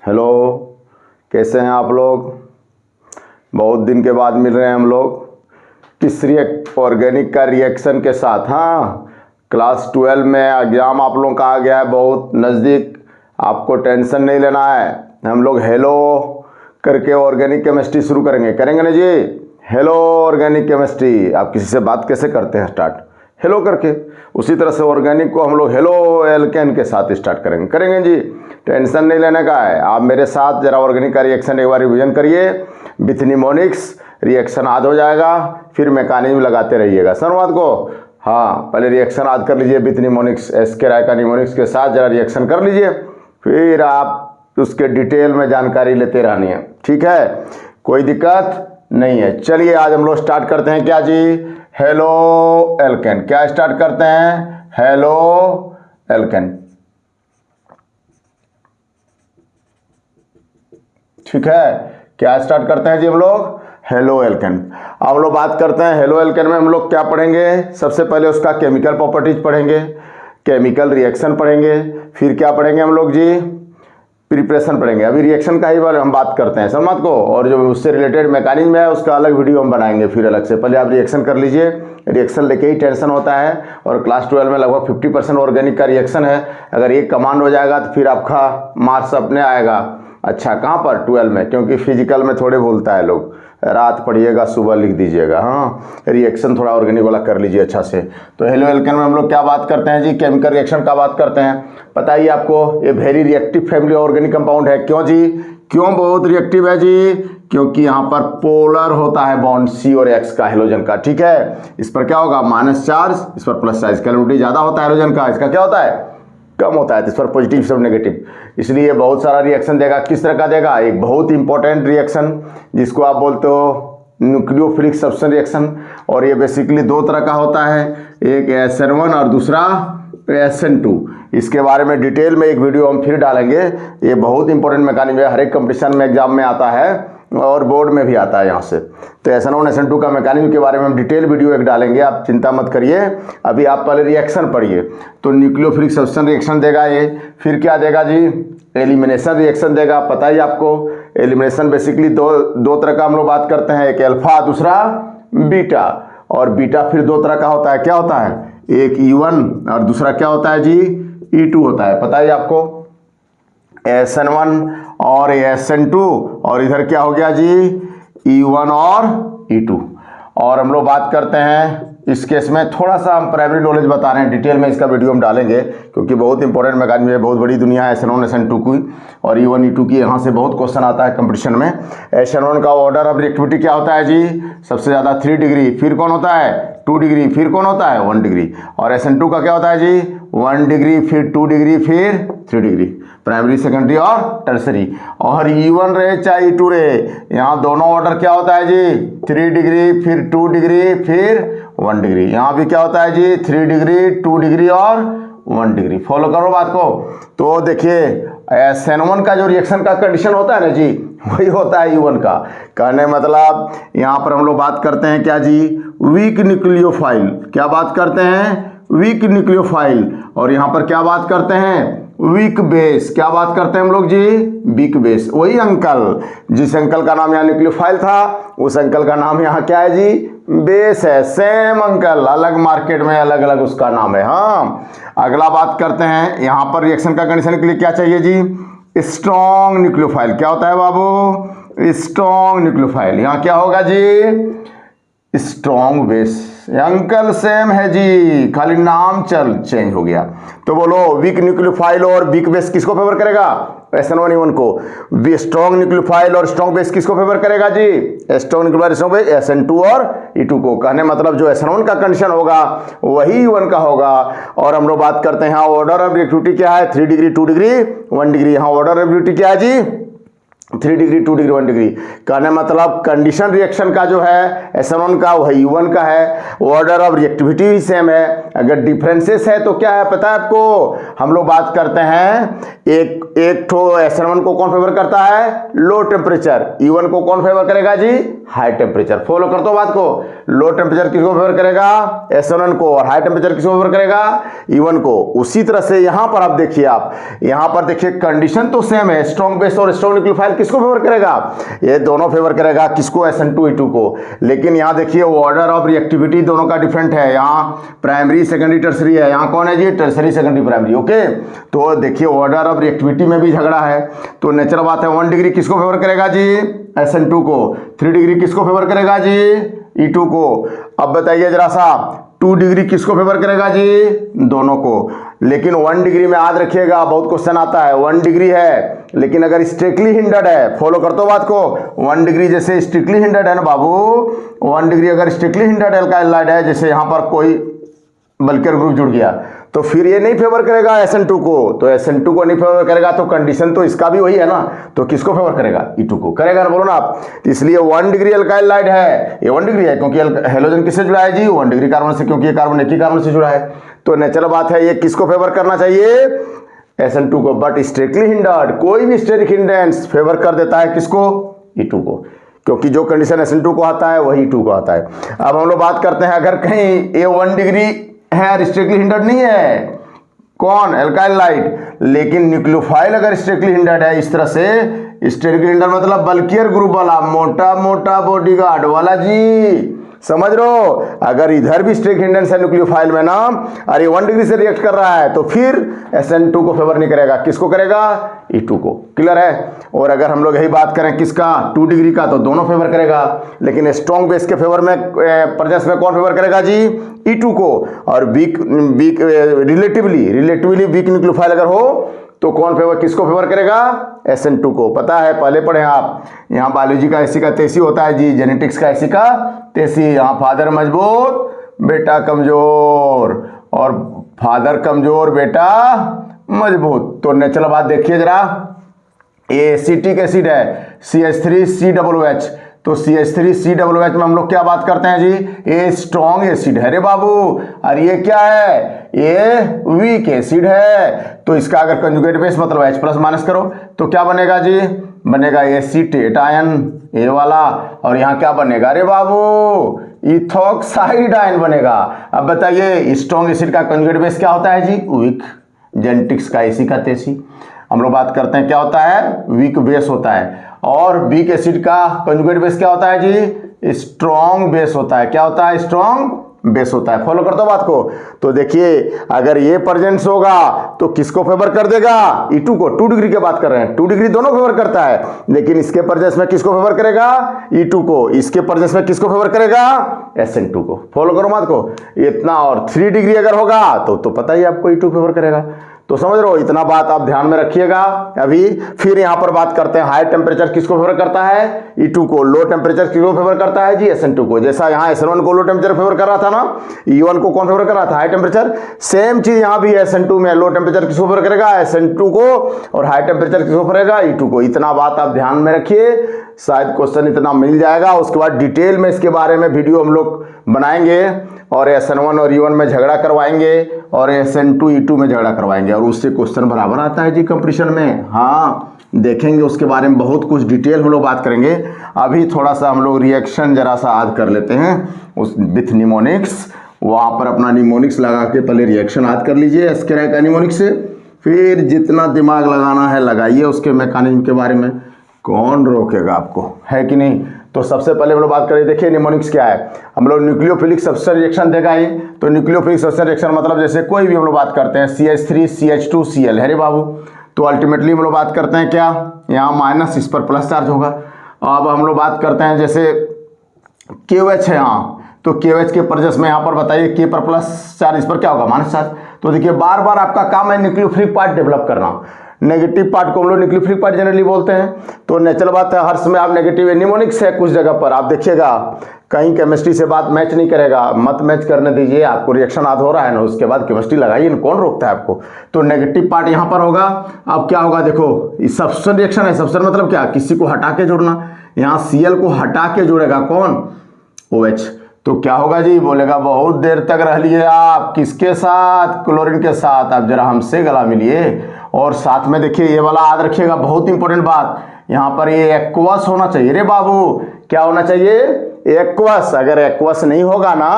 Hello, कैसे हैं आप लोग? बहुत दिन के बाद मिल रहे हैं हम लोग किस ऑर्गेनिक का रिएक्शन के साथ। हाँ, क्लास 12 में एग्ज़ाम आप लोगों का आ गया है बहुत नज़दीक। आपको टेंशन नहीं लेना है। हम लोग हेलो करके ऑर्गेनिक केमिस्ट्री शुरू करेंगे ना जी। Hello organic chemistry. आप किसी से बात कैसे करते हैं? स्टार्ट हेलो करके। उसी तरह से ऑर्गेनिक को हम लोग हेलो एल्केन के साथ स्टार्ट करेंगे जी। टेंशन नहीं लेने का है। आप मेरे साथ जरा ऑर्गेनिक का रिएक्शन एक बार रिवीजन करिए विथ निमोनिक्स। रिएक्शन याद हो जाएगा, फिर मैकेनिज्म लगाते रहिएगा। सर बात को हाँ, पहले रिएक्शन याद कर लीजिए विथ निमोनिक्स। एसके राय का निमोनिक्स के साथ जरा रिएक्शन कर लीजिए, फिर आप उसके डिटेल में जानकारी लेते रहनी है। ठीक है, कोई दिक्कत नहीं है। चलिए आज हम लोग स्टार्ट करते हैं क्या जी? Haloalkane. क्या स्टार्ट करते हैं? Haloalkane. ठीक है, क्या स्टार्ट करते हैं जी हम लोग? Haloalkane. अब हम लोग बात करते हैं हेलो एल्केन में हम लोग क्या पढ़ेंगे? सबसे पहले उसका केमिकल प्रॉपर्टीज पढ़ेंगे, केमिकल रिएक्शन पढ़ेंगे, फिर क्या पढ़ेंगे हम लोग जी? प्रिपरेशन पढ़ेंगे। अभी रिएक्शन का ही बारे हम बात करते हैं समझ को, और जो उससे रिलेटेड मैकेनिज्म है उसका अलग वीडियो हम बनाएंगे फिर अलग से। पहले आप रिएक्शन कर लीजिए। रिएक्शन लेके ही टेंशन होता है, और क्लास 12 में लगभग 50% ऑर्गेनिक का रिएक्शन है। अगर एक कमांड हो जाएगा तो फिर आपका मार्क्स अपने आएगा। अच्छा, कहाँ पर? 12 में, क्योंकि फिजिकल में थोड़े भूलता है लोग। रात पढ़िएगा, सुबह लिख दीजिएगा। हाँ, रिएक्शन थोड़ा ऑर्गेनिक वाला कर लीजिए अच्छा से। तो हेलो एल्केन में हम लोग क्या बात करते हैं जी? केमिकल रिएक्शन का बात करते हैं। पता ही आपको ये very reactive family organic compound है। क्यों जी? क्यों बहुत रिएक्टिव है जी? क्योंकि यहाँ पर पोलर होता है बॉन्ड C और X का हेलोजन का। ठीक है, इस पर क्या होगा? माइनस चार्ज, इस पर प्लस चार्ज। कैलोरीटी ज़्यादा होता है हेलोजन का, इसका क्या होता है? कम होता है। तो इस पर पॉजिटिव सब नेगेटिव, इसलिए बहुत सारा रिएक्शन देगा। किस तरह का देगा? एक बहुत इंपॉर्टेंट रिएक्शन जिसको आप बोलते हो न्यूक्लियोफिलिक सब्स्टेंस रिएक्शन। और ये बेसिकली दो तरह का होता है, एक SN1 और दूसरा SN2। इसके बारे में डिटेल में एक वीडियो हम फिर डालेंगे। ये बहुत इंपॉर्टेंट मैकेनिज्म है, हर एक कंपटीशन में एग्जाम में आता है और बोर्ड में भी आता है यहाँ से। तो SN1 SN2 का मैकेनिज्म के बारे में हम डिटेल वीडियो एक डालेंगे, आप चिंता मत करिए। अभी आप पहले रिएक्शन पढ़िए। तो न्यूक्लियोफिलिक सब्स्टेंस रिएक्शन देगा ये। फिर क्या देगा जी? एलिमिनेशन रिएक्शन देगा। पता ही आपको एलिमिनेशन बेसिकली दो तरह का हम लोग बात करते हैं, एक अल्फा दूसरा बीटा। और बीटा फिर दो तरह का होता है। क्या होता है? एक E1 और दूसरा क्या होता है जी? E2 होता है। पता ही आपको SN1 और SN2, और इधर क्या हो गया जी? E1 और E2। और हम लोग बात करते हैं इस केस में थोड़ा सा हम प्राइमरी नॉलेज बता रहे हैं, डिटेल में इसका वीडियो हम डालेंगे क्योंकि बहुत इंपॉर्टेंट मैकेनिज्म है। बहुत बड़ी दुनिया है SN1 SN2 की, और E1 E2 की यहाँ से बहुत क्वेश्चन आता है कंपटीशन में। SN1 का ऑर्डर ऑफ रिएक्टिविटी क्या होता है जी? सबसे ज़्यादा 3 डिग्री, फिर कौन होता है? 2 डिग्री, फिर कौन होता है? 1 डिग्री। और SN2 का क्या होता है जी? 1 डिग्री, फिर 2 डिग्री, फिर 3 डिग्री। प्राइमरी, सेकेंडरी और टर्सरी। और E1 रहे चाहे E2 रहे, यहाँ दोनों ऑर्डर क्या होता है जी? 3 डिग्री, फिर 2 डिग्री, फिर 1 डिग्री। यहाँ भी क्या होता है जी? 3 डिग्री, 2 डिग्री और 1 डिग्री। फॉलो करो बात को। तो देखिए SN1 का जो रिएक्शन का कंडीशन होता है ना जी, वही होता है E1 का। कहने मतलब यहाँ पर हम लोग बात करते हैं क्या जी? Weak nucleophile. क्या बात करते हैं? Weak nucleophile. और यहाँ पर क्या बात करते हैं? Weak base. क्या बात करते हैं हम लोग जी? Weak base. वही अंकल, जिस अंकल का नाम यहाँ न्यूक्लियोफाइल था, उस अंकल का नाम यहाँ क्या है जी? बेस है। सेम अंकल, अलग मार्केट में अलग अलग उसका नाम है। हाँ, अगला बात करते हैं यहाँ पर रिएक्शन का कंडीशन के लिए क्या चाहिए जी? Strong nucleophile. क्या होता है बाबू? Strong nucleophile. यहाँ क्या होगा जी? Strong base. अंकल सेम है जी, खाली नाम चेंज हो गया। तो बोलो वीक न्यूक्लियोफाइल और वीक बेस किसको फेवर करेगा? SN1 E1 को। स्ट्रॉन्ग न्यूक्लियोफाइल और स्ट्रॉन्ग बेस किसको फेवर करेगा जी? Strong nucleophile strong base SN2 और E2 को। कहने मतलब जो SN1 का कंडीशन होगा वही E1 का होगा। और हम लोग बात करते हैं यहाँ ऑर्डर ऑफ रिएक्टिविटी क्या है? 3 डिग्री, 2 डिग्री, 1 डिग्री। यहाँ ऑर्डर ऑफ रिएक्टिविटी क्या है जी? 3 डिग्री, 2 डिग्री, 1 डिग्री। कहने मतलब कंडीशन रिएक्शन का जो है SN1 का वही E1 का है। ऑर्डर ऑफ रिएक्टिविटी भी सेम है। अगर डिफरेंसेस है तो क्या है पता है आपको? हम लोग बात करते हैं एक एक ठो SN1 को कौन फेवर करता है, लो टेम्परेचर, E1 को कौन फेवर करेगा जी, हाई टेम्परेचर। फॉलो कर दो बात को, लो टेम्परेचर किसको फेवर करेगा, SN1 को, और हाई टेम्परेचर किसको फेवर करेगा, E1 को। उसी तरह से यहां पर आप देखिए, आप यहां पर देखिए कंडीशन तो सेम है, स्ट्रॉन्ग बेस और स्ट्रॉन्ग न्यूक्लियोफाइल किसको फेवर करेगा, ये दोनों फेवर करेगा, किसको, SN2 E2 को। लेकिन यहां देखिए ऑर्डर ऑफ रिएक्टिविटी दोनों का डिफरेंट है, यहाँ प्राइमरी सेकेंडरी टर्सरी है, यहाँ कौन है जी, टर्सरी सेकेंडरी प्राइमरी। ओके, तो देखिए ऑर्डर ऑफ रिएक्टिविटी में भी झगड़ा है, तो नेचुरल बात है 1 डिग्री किसको फेवर करेगा जी, SN2 को, 3 डिग्री किसको फेवर करेगा जी, E2 को। अब बताइए जरा सा 2 डिग्री किसको फेवर करेगा जी, दोनों को। लेकिन 1 डिग्री में याद रखिएगा, बहुत क्वेश्चन आता है, 1 डिग्री है लेकिन अगर स्ट्रिक्टली हिंडर्ड है, फॉलो कर दो बात को, 1 डिग्री जैसे स्ट्रिक्टली हिंडर्ड है ना बाबू, 1 डिग्री अगर स्ट्रिक्टली हिंडर्ड एल्काइल हैलाइड है, जैसे यहां पर कोई बल्केर ग्रुप जुड़ गया, तो फिर ये नहीं फेवर करेगा SN2 को, तो SN2 को नहीं फेवर करेगा, तो कंडीशन तो इसका भी वही है ना, तो किसको फेवर करेगा, E2 को करेगा ना, बोलो ना आप। इसलिए 1 डिग्री एल्काइल हैलाइड है, ये 1 डिग्री है क्योंकि हेलोजन किससे जुड़ा है जी, 1 डिग्री कार्बन से, क्योंकि ये कार्बन एक ही कार्बन से जुड़ा है, तो नेचुरल बात है ये किसको फेवर करना चाहिए, SN2 को। बट स्ट्रिक्टली हिंडर्ड, कोई भी स्टेरिक हिंडेंस फेवर कर देता है किसको, E2 को, क्योंकि जो कंडीशन SN2 को आता है वही E2 को आता है। अब हम लोग बात करते हैं, अगर कहीं ये 1 डिग्री है, स्ट्रिक्टली हिंडर्ड नहीं है, कौन, एल्काइल हैलाइड, लेकिन न्यूक्लियोफाइल अगर स्ट्रिक्टली हिंडर्ड है, इस तरह से स्ट्रिक्टली हिंडर्ड मतलब बल्कियर ग्रुप वाला, मोटा मोटा बॉडीगार्ड वाला जी, समझ लो। अगर इधर भी स्ट्रिक्ट हिंडेंस है न्यूक्लियोफाइल में ना, अरे 1 डिग्री से रिएक्ट कर रहा है, तो फिर SN2 को फेवर नहीं करेगा, किसको करेगा, E2 को। क्लियर है। और अगर हम लोग यही बात करें किसका, 2 डिग्री का, तो दोनों फेवर करेगा, लेकिन स्ट्रॉन्ग बेस के फेवर में प्रेजेंस में कौन फेवर करेगा जी, E2 को। और वीक रिलेटिवली वीक न्यूक्लियोफाइल अगर हो तो कौन फेवर, किसको फेवर करेगा, SN2 को। पता है, पहले पढ़े आप, यहाँ बायोलॉजी का ऐसी का तैसी होता है जी, जेनेटिक्स का ऐसी का तैसी। यहाँ फादर मजबूत बेटा कमजोर, और फादर कमजोर बेटा मजबूत। तो नेचुरल बात देखिए जरा, ये एसिटिक एसिड है CH3COOH, तो CH3COOH में हम लोग क्या बात करते हैं जी, ये स्ट्रॉन्ग एसिड है रे बाबू, और ये क्या है, ये वीक एसिड है। तो इसका अगर कंजुगेट बेस मतलब H+ माइनस करो तो क्या बनेगा जी, बनेगा एसीटेट आयन, ये वाला, और यहाँ क्या बनेगा रे बाबू, इथॉक्साइड आयन बनेगा। अब बताइए स्ट्रॉन्ग एसिड का कंजुगेट बेस क्या होता है जी, वीक। जेनेटिक्स का इसी का तैसी हम लोग बात करते हैं, क्या होता है, वीक बेस होता है। और वीक एसिड का कंजुगेट बेस क्या होता है जी, स्ट्रॉन्ग बेस होता है। क्या होता है, स्ट्रॉन्ग बेस होता है। फॉलो कर दो बात को। तो देखिए अगर ये प्रेजेंस होगा तो किसको फेवर कर देगा, E2 को। 2 डिग्री की बात कर रहे हैं, 2 डिग्री दोनों फेवर करता है, लेकिन इसके प्रेजेंस में किसको फेवर करेगा, E2 को। इसके प्रेजेंस में किसको फेवर करेगा, SN2 को। फॉलो करो बात को इतना। और 3 डिग्री अगर होगा तो पता ही आपको E2 फेवर करेगा। तो समझ लो, इतना बात आप ध्यान में रखिएगा। अभी फिर यहां पर बात करते हैं, हाई टेम्परेचर किसको फेवर करता है, E2 को। लो टेम्परेचर किसको फेवर करता है जी, SN2 को। जैसा यहां SN1 को लो टेम्परेचर फेवर कर रहा था ना, E1 को कौन फेवर कर रहा था, हाई टेम्परेचर। सेम चीज यहां भी SN2 में, लो टेम्परेचर किसको फेवर करेगा, SN2 को, और हाई टेम्परेचर किसको करेगा, E2 को। इतना बात आप ध्यान में रखिए, शायद क्वेश्चन इतना मिल जाएगा। उसके बाद डिटेल में इसके बारे में वीडियो हम लोग बनाएंगे, और SN1 और E1 में झगड़ा करवाएंगे, और SN2 E2 में झगड़ा करवाएंगे, और उससे क्वेश्चन बराबर आता है जी कंपटीशन में। हाँ, देखेंगे उसके बारे में बहुत कुछ डिटेल हम लोग बात करेंगे। अभी थोड़ा सा हम लोग रिएक्शन जरा सा याद कर लेते हैं उस विथ निमोनिक्स। वहाँ पर अपना निमोनिक्स लगा के पहले रिएक्शन याद कर लीजिए एस्केराई का निमोनिक्स से, फिर जितना दिमाग लगाना है लगाइए उसके मैकेनिज्म के बारे में। कौन रोकेगा आपको, है कि नहीं। तो सबसे पहले हम लोग बात करें, देखिए निमोनिक्स क्या है। हम लोग न्यूक्लियोफिलिक सब्सटेंस रिएक्शन देखा ही। तो न्यूक्लियोफिलिक सब्सटेंस रिएक्शन मतलब जैसे कोई भी हम लोग बात करते हैं CH3CH2Cl है रे बाबू। तो अल्टीमेटली हम लोग बात करते हैं क्या, यहाँ माइनस, इस पर प्लस चार्ज होगा। अब हम लोग बात करते हैं जैसे KOH है यहाँ, तो KOH के प्रेजेंस में यहाँ पर बताइए K पर प्लस चार्ज, इस पर क्या होगा, माइनस चार्ज। तो देखिए बार बार आपका काम है न्यूक्लियोफिलिक पार्ट डेवलप करना। नेगेटिव पार्ट को हम लोग न्यूक्लियोफिलिक पार्ट जनरली बोलते हैं। तो नेचुरल बात है, हर समय आप नेगेटिव निमोनिक्स है कुछ जगह पर, आप देखिएगा कहीं केमिस्ट्री से बात मैच नहीं करेगा, मत मैच करने दीजिए। आपको रिएक्शन याद हो रहा है ना, उसके बाद केमिस्ट्री लगाइए ना, कौन रोकता है आपको। तो नेगेटिव पार्ट यहाँ पर होगा। अब क्या होगा, देखो इस सब्स्टेंस रिएक्शन है, सब्स्टेंस मतलब क्या, किसी को हटा के जोड़ना। यहाँ Cl को हटा के जोड़ेगा कौन, OH। तो क्या होगा जी, बोलेगा बहुत देर तक रह लिए आप, किसके साथ, क्लोरीन के साथ। आप जरा हमसे गला मिलिए और साथ में देखिए ये वाला याद रखिएगा, बहुत इंपॉर्टेंट बात, यहाँ पर ये एक्वस होना चाहिए रे बाबू। क्या होना चाहिए? एक्वस। अगर एक्वस नहीं होगा ना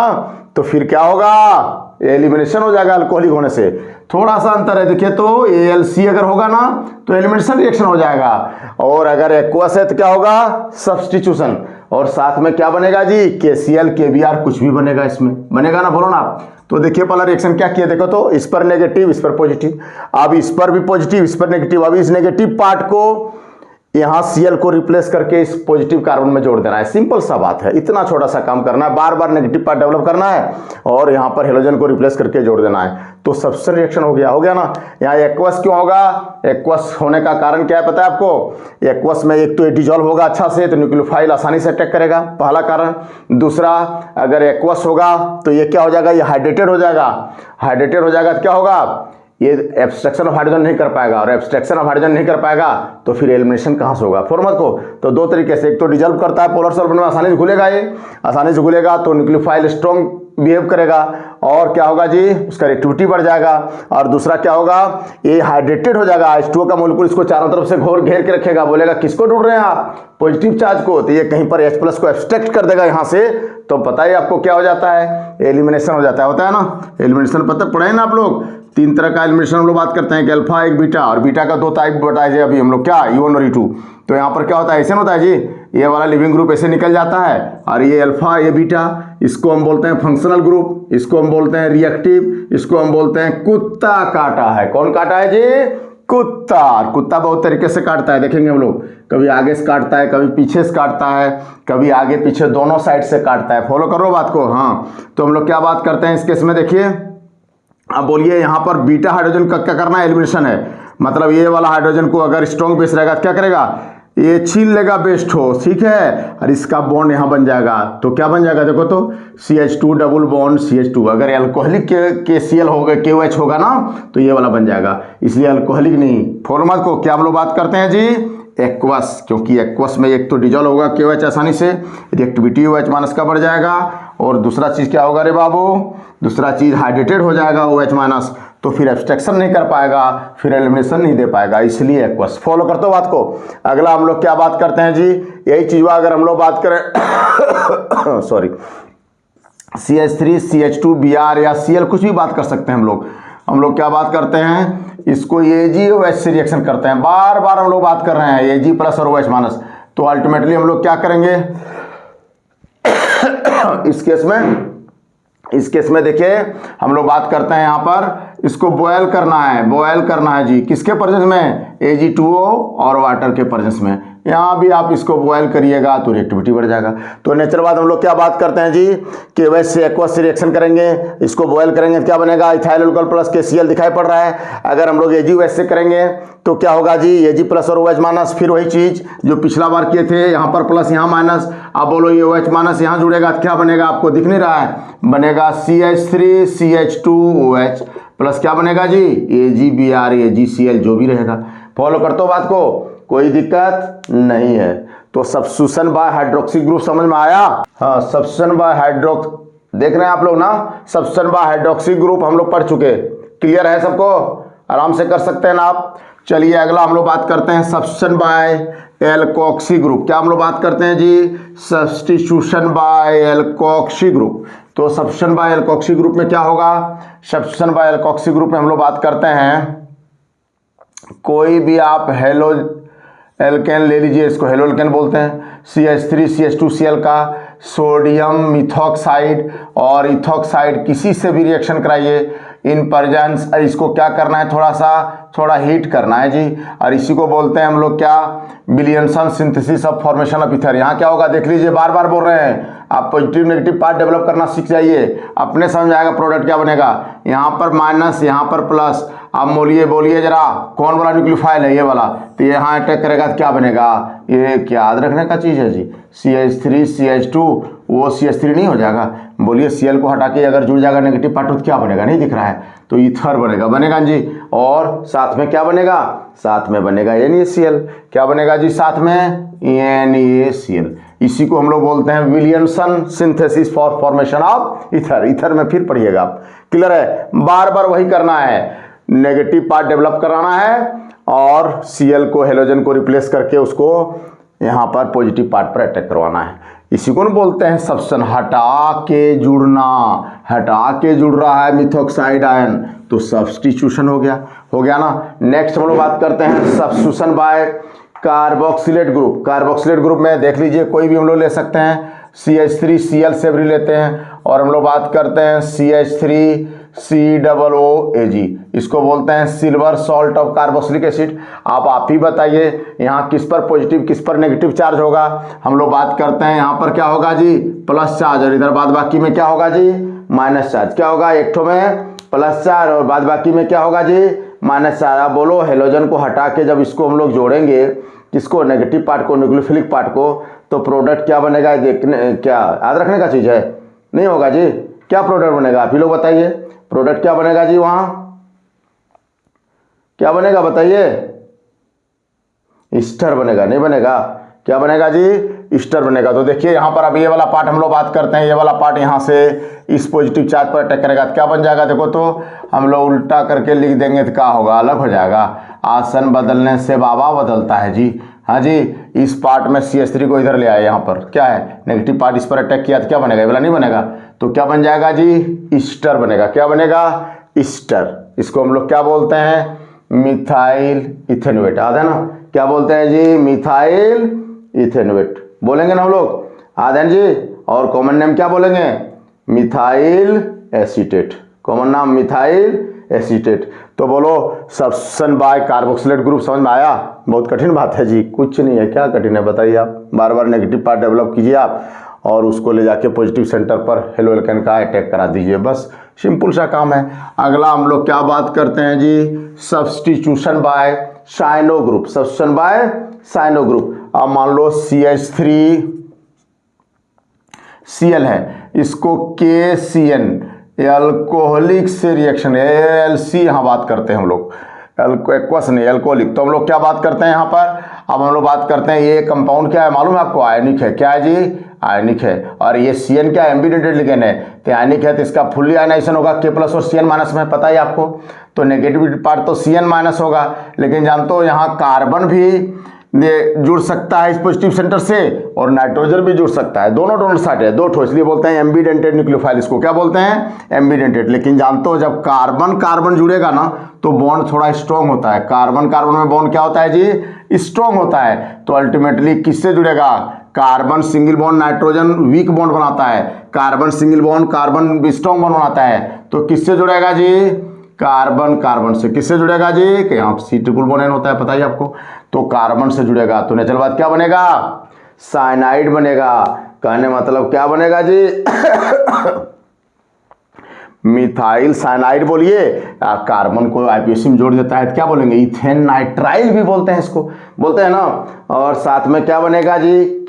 तो फिर क्या होगा? एलिमिनेशन हो जाएगा अल्कोहलिक होने से। थोड़ा सा अंतर है, देखिए तो ALC अगर होगा ना तो एलिमिनेशन रिएक्शन हो जाएगा, और अगर एक्वस है तो क्या होगा? सब्स्टिट्यूशन। और साथ में क्या बनेगा जी? KCl KBr कुछ भी बनेगा, इसमें बनेगा ना, बोलो ना आप। तो देखिए पहला रिएक्शन क्या किया, देखो तो इस पर नेगेटिव इस पर पॉजिटिव, अब इस पर भी पॉजिटिव इस पर नेगेटिव, अब इस नेगेटिव पार्ट को यहाँ Cl को रिप्लेस करके इस पॉजिटिव कार्बन में जोड़ देना है। सिंपल सा बात है, इतना छोटा सा काम करना है, बार बार नेगेटिव पार्ट डेवलप करना है और यहाँ पर हेलोजन को रिप्लेस करके जोड़ देना है, तो सब्स्टिट्यूशन रिएक्शन हो गया ना। यहाँ एक्वस क्यों होगा? एक्वस होने का कारण क्या है पता है आपको? एक्वस में एक तो डिजॉल्व होगा अच्छा से, तो न्यूक्लियोफाइल आसानी से अटैक करेगा, पहला कारण। दूसरा, अगर एक्वस होगा तो ये क्या हो जाएगा? ये हाइड्रेटेड हो जाएगा। हाइड्रेटेड हो जाएगा तो क्या होगा? ये एब्स्ट्रैक्शन ऑफ हाइड्रोजन नहीं कर पाएगा, और एब्स्ट्रैक्शन ऑफ हाइड्रोजन नहीं कर पाएगा तो फिर एलिमिनेशन कहाँ से होगा? फॉर्मत को तो दो तरीके से, एक तो डिजॉल्व करता है पोलर सल्फर में, आसानी से घुलेगा, ये आसानी से घुलेगा तो न्यूक्लियोफाइल स्ट्रॉन्ग बिहेव करेगा, और क्या होगा जी? उसका रिएक्टिविटी बढ़ जाएगा। और दूसरा क्या होगा? ये हाइड्रेटेड हो जाएगा, H2O का मॉलिक्यूल इसको चारों तरफ से घेर के रखेगा, बोलेगा किसको ढूंढ रहे हैं आप? पॉजिटिव चार्ज को, तो ये कहीं पर H+ को एब्स्ट्रैक्ट कर देगा यहाँ से, तो पता है आपको क्या हो जाता है? एलिमिनेशन हो जाता है, होता है ना एलिमिनेशन, पता पढ़े ना आप लोग? तीन तरह का एलिमिनेशन हम लोग बात करते हैं कि अल्फा एक बीटा, और बीटा का दो टाइप बताए अभी हम लोग, क्या? E1 और E2। तो यहाँ पर क्या होता है? ऐसे होता है जी, ये वाला लिविंग ग्रुप ऐसे निकल जाता है, और ये अल्फा ये बीटा, इसको हम बोलते हैं फंक्शनल ग्रुप, इसको हम बोलते हैं रिएक्टिव, इसको हम बोलते हैं कुत्ता काटा है। कौन काटा है जी? कुत्ता। कुत्ता बहुत तरीके से काटता है, देखेंगे हम लोग, कभी आगे से काटता है, कभी पीछे से काटता है, कभी आगे पीछे दोनों साइड से काटता है। फॉलो करो बात को। हाँ, तो हम लोग क्या बात करते हैं इस केस में, देखिए अब बोलिए, यहाँ पर बीटा हाइड्रोजन का क्या करना है? एलिमिनेशन है, मतलब ये वाला हाइड्रोजन को अगर स्ट्रॉन्ग बेस रहेगा तो क्या करेगा? ये छीन लेगा बेस्ट हो, ठीक है, और इसका बॉन्ड यहाँ बन जाएगा, तो क्या बन जाएगा? देखो तो CH2 डबल बॉन्ड CH2। अगर एल्कोहलिक KCl होगा, KOH होगा ना, तो ये वाला बन जाएगा, इसलिए एल्कोहलिक नहीं। फॉर्मूला को क्या हम लोग बात करते हैं जी? एक्वस, क्योंकि एक्वस में एक तो डिजॉल्व होगा KOH आसानी से, रिएक्टिविटी OH- का बढ़ जाएगा, और दूसरा चीज़ क्या होगा रे बाबू? दूसरा चीज़ हाइड्रेटेड हो जाएगा OH-, तो फिर एब्स्ट्रैक्शन नहीं कर पाएगा, फिर एलिमिनेशन नहीं दे पाएगा, इसलिए एक्वस। फॉलो करते हो बात को। अगला हम लोग क्या बात करते हैं जी? यही चीज़ अगर हम लोग बात करें सॉरी, CH3 CH2 Br या Cl कुछ भी बात कर सकते हैं हम लोग क्या बात करते हैं? इसको AgOH से रिएक्शन करते हैं, बार बार हम लोग बात कर रहे हैं Ag+ और OH-, तो अल्टीमेटली हम लोग क्या करेंगे इस केस में देखिए हम लोग बात करते हैं, यहाँ पर इसको बॉयल करना है जी, किसके प्रेजेंस में? Ag2O और वाटर के प्रेजेंस में। यहाँ भी आप इसको बॉयल करिएगा तो रिएक्टिविटी बढ़ जाएगा। तो नेचर बाद हम लोग क्या बात करते हैं जी? कि वैसे एक्वस से रिएक्शन करेंगे, इसको बॉयल करेंगे तो क्या बनेगा? इथाइल अल्कोहल प्लस KCl दिखाई पड़ रहा है। अगर हम लोग AgOH से करेंगे तो क्या होगा जी? Ag+ और OH-, फिर वही चीज़ जो पिछला बार किए थे, यहाँ पर प्लस यहाँ माइनस, अब बोलो ये OH- यहाँ जुड़ेगा तो क्या बनेगा? आपको दिख नहीं रहा है, बनेगा CH3 CH2OH प्लस क्या बनेगा जी? AgBr AgCl जो भी रहेगा। फॉलो करते हो बात को? कोई दिक्कत नहीं है। तो सब्स्टिट्यूशन बाय हाइड्रोक्सी ग्रुप समझ में आया? हाँ, सब्स्टिट्यूशन बाय देख रहे हैं आप लोग ना, सब्स्टिट्यूशन बाय हाइड्रोक्सी ग्रुप हम लोग पढ़ चुके, क्लियर है सबको? आराम से कर सकते हैं ना आप। चलिए अगला हम लोग बात करते हैं सब्स्टिट्यूशन बाय एल्कोक्सी ग्रुप। क्या हम लोग बात करते हैं जी? Substitution by alkoxy group. तो सब्स्टिट्यूशन बाय एल्कोक्सी ग्रुप में क्या होगा? सब्स्टिट्यूशन बाय एल्कोक्सी ग्रुप में हम लोग बात करते हैं, कोई भी आप हेलो एल्केन ले लीजिए, इसको हेलो एल्केन बोलते हैं, CH3 CH2Cl का सोडियम मिथॉक्साइड और इथॉक्साइड किसी से भी रिएक्शन कराइए इन प्रेजेंस, इसको क्या करना है? थोड़ा हीट करना है जी, और इसी को बोलते हैं हम लोग क्या? Williamson synthesis of formation of ether. यहाँ क्या होगा देख लीजिए, बार बार बोल रहे हैं, आप पॉजिटिव नेगेटिव पार्ट डेवलप करना सीख जाइए, अपने समझ आएगा प्रोडक्ट क्या बनेगा। यहाँ पर माइनस, यहाँ पर प्लस। अब बोलिए जरा, कौन वाला न्यूक्लियोफाइल है? ये वाला, तो यहाँ अटैक करेगा तो क्या बनेगा? ये क्या याद रखने का चीज़ है जी? CH3 CH2, वो CH3 नहीं हो जाएगा? बोलिए Cl को हटा के अगर जुड़ जाएगा नेगेटिव पार्ट तो क्या बनेगा? नहीं दिख रहा है, तो ईथर बनेगा जी। और साथ में क्या बनेगा? साथ में बनेगा NaCl। क्या बनेगा जी साथ में? NaCl। इसी को हम लोग बोलते हैं Williamson synthesis for formation of ether. Ether में फिर पढ़िएगा आप, क्लियर है? बार बार वही करना है। नेगेटिव पार्ट डेवलप कराना है और Cl को हेलोजन को रिप्लेस करके उसको यहाँ पर पॉजिटिव पार्ट पर अटैक करवाना है। इसी को बोलते हैं सब्स्टिट्यूशन, हटा के जुड़ना। हटा के जुड़ रहा है मिथॉक्साइड आयन तो सब्स्टिट्यूशन हो गया ना। नेक्स्ट हम लोग बात करते हैं substitution by carboxylate group. Carboxylate group में देख लीजिए कोई भी हम लोग ले सकते हैं, CH3Cl से भी लेते हैं और हम लोग बात करते हैं CH3COOAg, इसको बोलते हैं silver salt of carboxylic acid. आप ही बताइए यहाँ किस पर पॉजिटिव किस पर नेगेटिव चार्ज होगा। हम लोग बात करते हैं यहाँ पर क्या होगा जी, प्लस चार्ज, और इधर बाद बाकी में क्या होगा जी, माइनस चार्ज। क्या होगा, एक ठो में प्लस चार्ज और बाद बाकी में क्या होगा जी, माइनस चार्ज। आप बोलो हेलोजन को हटा के जब इसको हम लोग जोड़ेंगे, किसको, नेगेटिव पार्ट को, न्यूक्लियोफिलिक पार्ट को, तो प्रोडक्ट क्या बनेगा, देखने क्या याद रखने का चीज़ है, नहीं होगा जी। क्या प्रोडक्ट बनेगा आप ही लोग बताइए, प्रोडक्ट क्या बनेगा जी, वहाँ क्या बनेगा बताइए, ईस्टर बनेगा, नहीं बनेगा, क्या बनेगा जी, ईस्टर बनेगा। तो देखिए यहाँ पर अब ये वाला पार्ट हम लोग बात करते हैं, ये वाला पार्ट यहाँ से इस पॉजिटिव चार्ज पर अटैक करेगा तो क्या बन जाएगा, देखो तो हम लोग उल्टा करके लिख देंगे तो क्या होगा, अलग हो जाएगा। आसन बदलने से बाबा बदलता है जी। हाँ जी, इस पार्ट में CH3 को इधर ले आए, यहाँ पर क्या है, नेगेटिव पार्ट इस पर अटैक किया तो क्या बनेगा, ये वाला नहीं बनेगा, तो क्या बन जाएगा जी, ईस्टर बनेगा। क्या बनेगा, ईस्टर। इसको हम लोग क्या बोलते हैं, मिथाइल इथेनोएट। याद है ना, क्या बोलते हैं जी, मिथाइल इथेनोएट बोलेंगे ना हम लोग, याद है जी। और कॉमन नेम क्या बोलेंगे, मिथाइल एसीटेट, कॉमन नाम मिथाइल एसीटेट। तो बोलो सब्स्टिट्यूशन बाय कार्बोक्सिलेट ग्रुप समझ में आया। बहुत कठिन बात है जी, कुछ नहीं है, क्या कठिन है बताइए। आप बार बार नेगेटिव पार्ट डेवलप कीजिए आप और उसको ले जाके पॉजिटिव सेंटर पर हेलो एल्केन का अटैक करा दीजिए, बस सिंपल सा काम है। अगला हम लोग क्या बात करते हैं जी, substitution by cyano group. Substitution by cyano group. अब मान लो CH3Cl है, इसको KCN एल्कोहलिक से रिएक्शन ALC यहाँ बात करते हैं हम लोग, एक्वस नहीं एल्कोहलिक। तो हम लोग क्या बात करते हैं यहाँ पर, अब हम लोग बात करते हैं ये कंपाउंड क्या है मालूम है आपको, आयनिक है। क्या है जी, आयनिक है। और ये CN क्या है, एम्बीडेंटेड लिगेंड है, तो आयनिक है तो इसका फुल्ली आयनाइजेशन होगा K+ और CN- में, पता है आपको। तो नेगेटिव पार्ट तो CN- होगा, लेकिन जानते हो यहाँ कार्बन भी जुड़ सकता है इस पॉजिटिव सेंटर से और नाइट्रोजन भी जुड़ सकता है, दोनों डोनर साइड है, दो ठो, इसलिए बोलते हैं एम्बीडेंटेड न्यूक्लियोफाइल। इसको क्या बोलते हैं, एम्बीडेंटेड। लेकिन जानते हो जब कार्बन कार्बन जुड़ेगा ना तो बॉन्ड थोड़ा स्ट्रॉन्ग होता है। कार्बन कार्बन में बॉन्ड क्या होता है जी, स्ट्रॉन्ग होता है। तो अल्टीमेटली किससे जुड़ेगा, carbon single bond nitrogen weak bond बनाता है, carbon single bond carbon strong bond बनाता है। तो किससे जुड़ेगा जी, कार्बन कार्बन से। किससे जुड़ेगा जी, यहाँ C ट्रिपल बॉन्ड होता है, पता ही आपको। तो कार्बन से जुड़ेगा तो नेचुरल बात क्या बनेगा, साइनाइड बनेगा। कहने मतलब क्या बनेगा जी मिथाइल साइनाइड बोलिए। कार्बन को IPSC में जोड़ देता है तो क्या बोलेंगे, इथेन नाइट्राइल भी बोलते हैं इसको, बोलते हैं ना। और साथ में क्या बनेगा जी,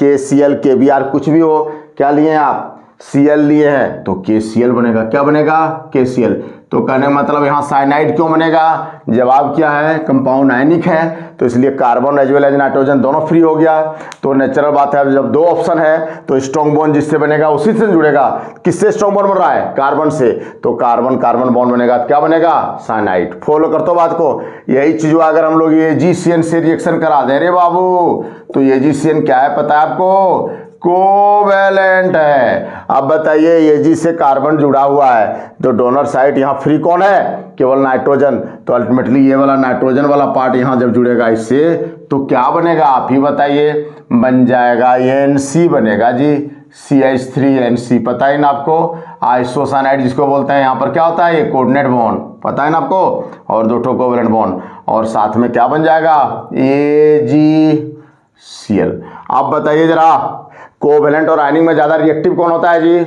KCl KBr कुछ भी हो, क्या लिए हैं आप, Cl लिए हैं तो KCl बनेगा। क्या बनेगा, KCl। तो कहने मतलब यहाँ साइनाइड क्यों बनेगा, जवाब क्या है, कंपाउंड आयनिक है तो इसलिए carbon as well as nitrogen दोनों फ्री हो गया। तो नेचुरल बात है, जब दो ऑप्शन है तो स्ट्रॉन्ग बॉन्ड जिससे बनेगा उसी से जुड़ेगा। किससे स्ट्रॉन्ग बॉन्ड बन रहा है, कार्बन से, तो कार्बन कार्बन बॉन्ड बनेगा तो क्या बनेगा, साइनाइड। फॉलो करते हो बात को। यही चीज अगर हम लोग AgCN से रिएक्शन करा दें रे बाबू, तो AgCN क्या है पता है आपको, कोवैलेंट है। अब बताइए Ag से कार्बन जुड़ा हुआ है तो डोनर साइड यहाँ फ्री कौन है, केवल नाइट्रोजन। तो अल्टीमेटली ये वाला नाइट्रोजन वाला पार्ट यहाँ जब जुड़ेगा इससे तो क्या बनेगा, आप ही बताइए, बन जाएगा NC बनेगा जी, CH3NC। पता है ना आपको, आइसोसाइनाइड जिसको बोलते हैं, यहाँ पर क्या होता है, ये कोऑर्डिनेट बॉन्ड, पता है ना आपको, और दो ठो कोवैलेंट बॉन्ड, और साथ में क्या बन जाएगा, AgCl। अब बताइए जरा, कोवैलेंट और आयनिक में ज्यादा रिएक्टिव कौन होता है जी,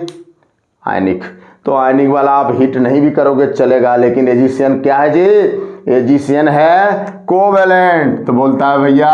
आयनिक। तो आयनिक वाला आप हिट नहीं भी करोगे चलेगा, लेकिन AgCN क्या है जी, AgCN है कोवैलेंट। तो बोलता है भैया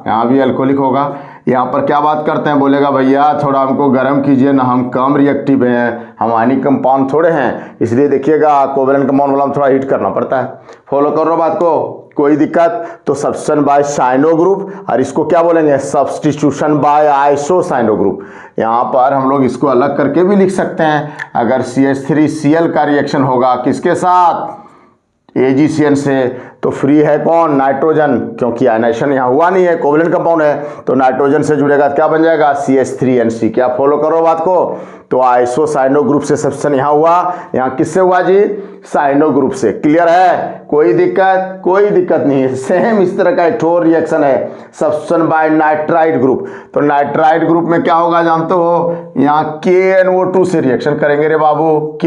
यहाँ भी अल्कोहलिक होगा। यहाँ पर क्या बात करते हैं, बोलेगा भैया थोड़ा हमको गर्म कीजिए ना, हम कम रिएक्टिव हैं, हम आयनिक कंपाउंड थोड़े हैं, इसलिए देखिएगा कोवैलेंट कंपाउंड वाला थोड़ा हीट करना पड़ता है। फॉलो कर लो बात को, कोई दिक्कत। तो सब्स्टिट्यूशन बाय साइनो ग्रुप, और इसको क्या बोलेंगे, सब्स्टिट्यूशन बाय आइसोसाइनो ग्रुप। यहाँ पर हम लोग इसको अलग करके भी लिख सकते हैं। अगर CH3Cl का रिएक्शन होगा किसके साथ, AgCN से, तो फ्री है कौन, नाइट्रोजन, क्योंकि आयनाइजेशन यहाँ हुआ नहीं है, कोवलेंट कंपाउंड है, तो नाइट्रोजन से जुड़ेगा क्या बन जाएगा, CH3NC। क्या फॉलो करो बात को, तो आइसोसाइनो ग्रुप से सब्स्टिट्यूशन यहाँ हुआ, यहाँ किससे हुआ जी, साइनो ग्रुप से। क्लियर है, कोई दिक्कत, कोई दिक्कत नहीं है। सेम इस तरह का एक और रिएक्शन है, सब्स्टिट्यूशन बाय नाइट्राइड ग्रुप। तो नाइट्राइड ग्रुप में क्या होगा जानते हो, यहाँ KNO2 से रिएक्शन करेंगे रे बाबू,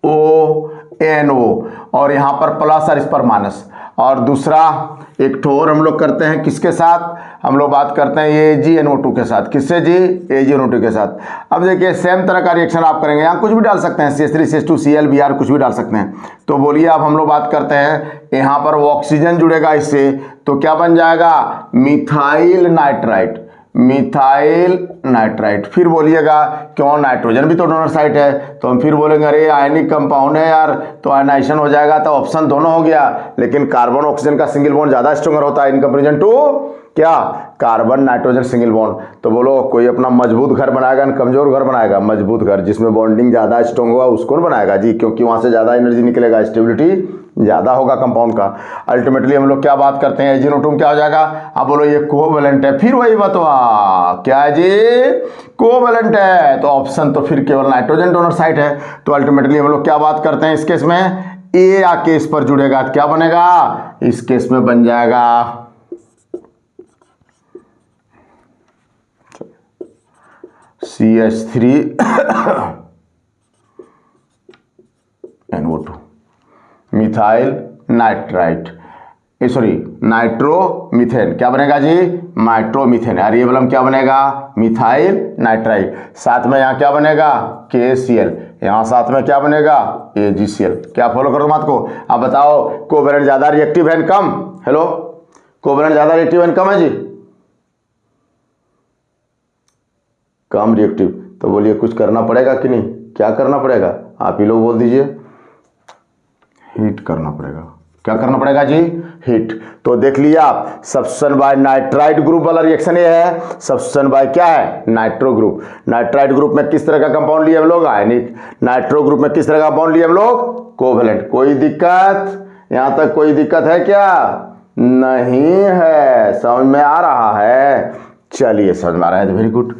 KONO, और यहाँ पर प्लस और इस पर माइनस। और दूसरा एक ठोर हम लोग करते हैं किसके साथ, हम लोग बात करते हैं AgNO2 के साथ। किससे जी, AgNO2 के साथ। अब देखिए सेम तरह का रिएक्शन आप करेंगे, यहाँ कुछ भी डाल सकते हैं, CH3 CH2 Cl Br कुछ भी डाल सकते हैं। तो बोलिए अब हम लोग बात करते हैं, यहाँ पर वो ऑक्सीजन जुड़ेगा इससे, तो क्या बन जाएगा, मिथाइल नाइट्राइट, मिथाइल नाइट्राइट। फिर बोलिएगा क्यों, नाइट्रोजन भी तो डोनर साइट है, तो हम फिर बोलेंगे अरे आयनिक कंपाउंड है यार, तो आयनाइजेशन हो जाएगा, तो ऑप्शन दोनों हो गया, लेकिन कार्बन ऑक्सीजन का सिंगल बॉन्ड ज्यादा स्ट्रॉन्गर होता है इन कंपेरिजन टू क्या, कार्बन नाइट्रोजन सिंगल बॉन्ड। तो बोलो कोई अपना मजबूत घर बनाएगा ना कमजोर घर बनाएगा, मजबूत घर जिसमें बॉन्डिंग ज्यादा स्ट्रॉन्ग होगा उसको बनाएगा जी, क्योंकि वहां से ज्यादा एनर्जी निकलेगा, स्टेबिलिटी ज्यादा होगा कंपाउंड का। अल्टीमेटली हम लोग क्या बात करते हैं, AgNO2 क्या हो जाएगा, अब बोलो ये कोवैलेंट है, फिर वही बतवा क्या है जी, कोवैलेंट है, तो ऑप्शन तो फिर केवल नाइट्रोजन डोनर साइट है। तो अल्टीमेटली हम लोग क्या बात करते हैं इस केस में, A आके इस पर जुड़ेगा, क्या बनेगा, इस केस में बन जाएगा CH3NO2 methyl nitrite, sorry nitromethane, क्या बनेगा जी, नाइट्रोमीथेन। और ये बलम क्या बनेगा, मिथाइल नाइट्राइट। साथ में यहाँ क्या बनेगा, KCl, यहाँ साथ में क्या बनेगा, AgCl। क्या फॉलो करो बात को, आप बताओ कोवैलेंट ज्यादा रिएक्टिव है कम, हेलो कोवैलेंट ज्यादा रिएक्टिव है कम है जी, कम रिएक्टिव। तो बोलिए कुछ करना पड़ेगा कि नहीं, क्या करना पड़ेगा, आप ही लोग बोल दीजिए, हीट करना पड़ेगा। क्या करना पड़ेगा जी, हीट। तो देख लिया आप, सब्स्टिट्यूशन बाय नाइट्राइड ग्रुप वाला रिएक्शन ये है, सब्स्टिट्यूशन बाय क्या है, नाइट्रो ग्रुप। नाइट्राइड ग्रुप में किस तरह का कंपाउंड लिए हम लोग, आयनिक। नाइट्रो ग्रुप में किस तरह का कंपाउंड लिए हम लोग, कोवैलेंट। कोई दिक्कत, यहां तक कोई दिक्कत है क्या, नहीं है, समझ में आ रहा है, चलिए समझ में आ रहा है तो वेरी गुड,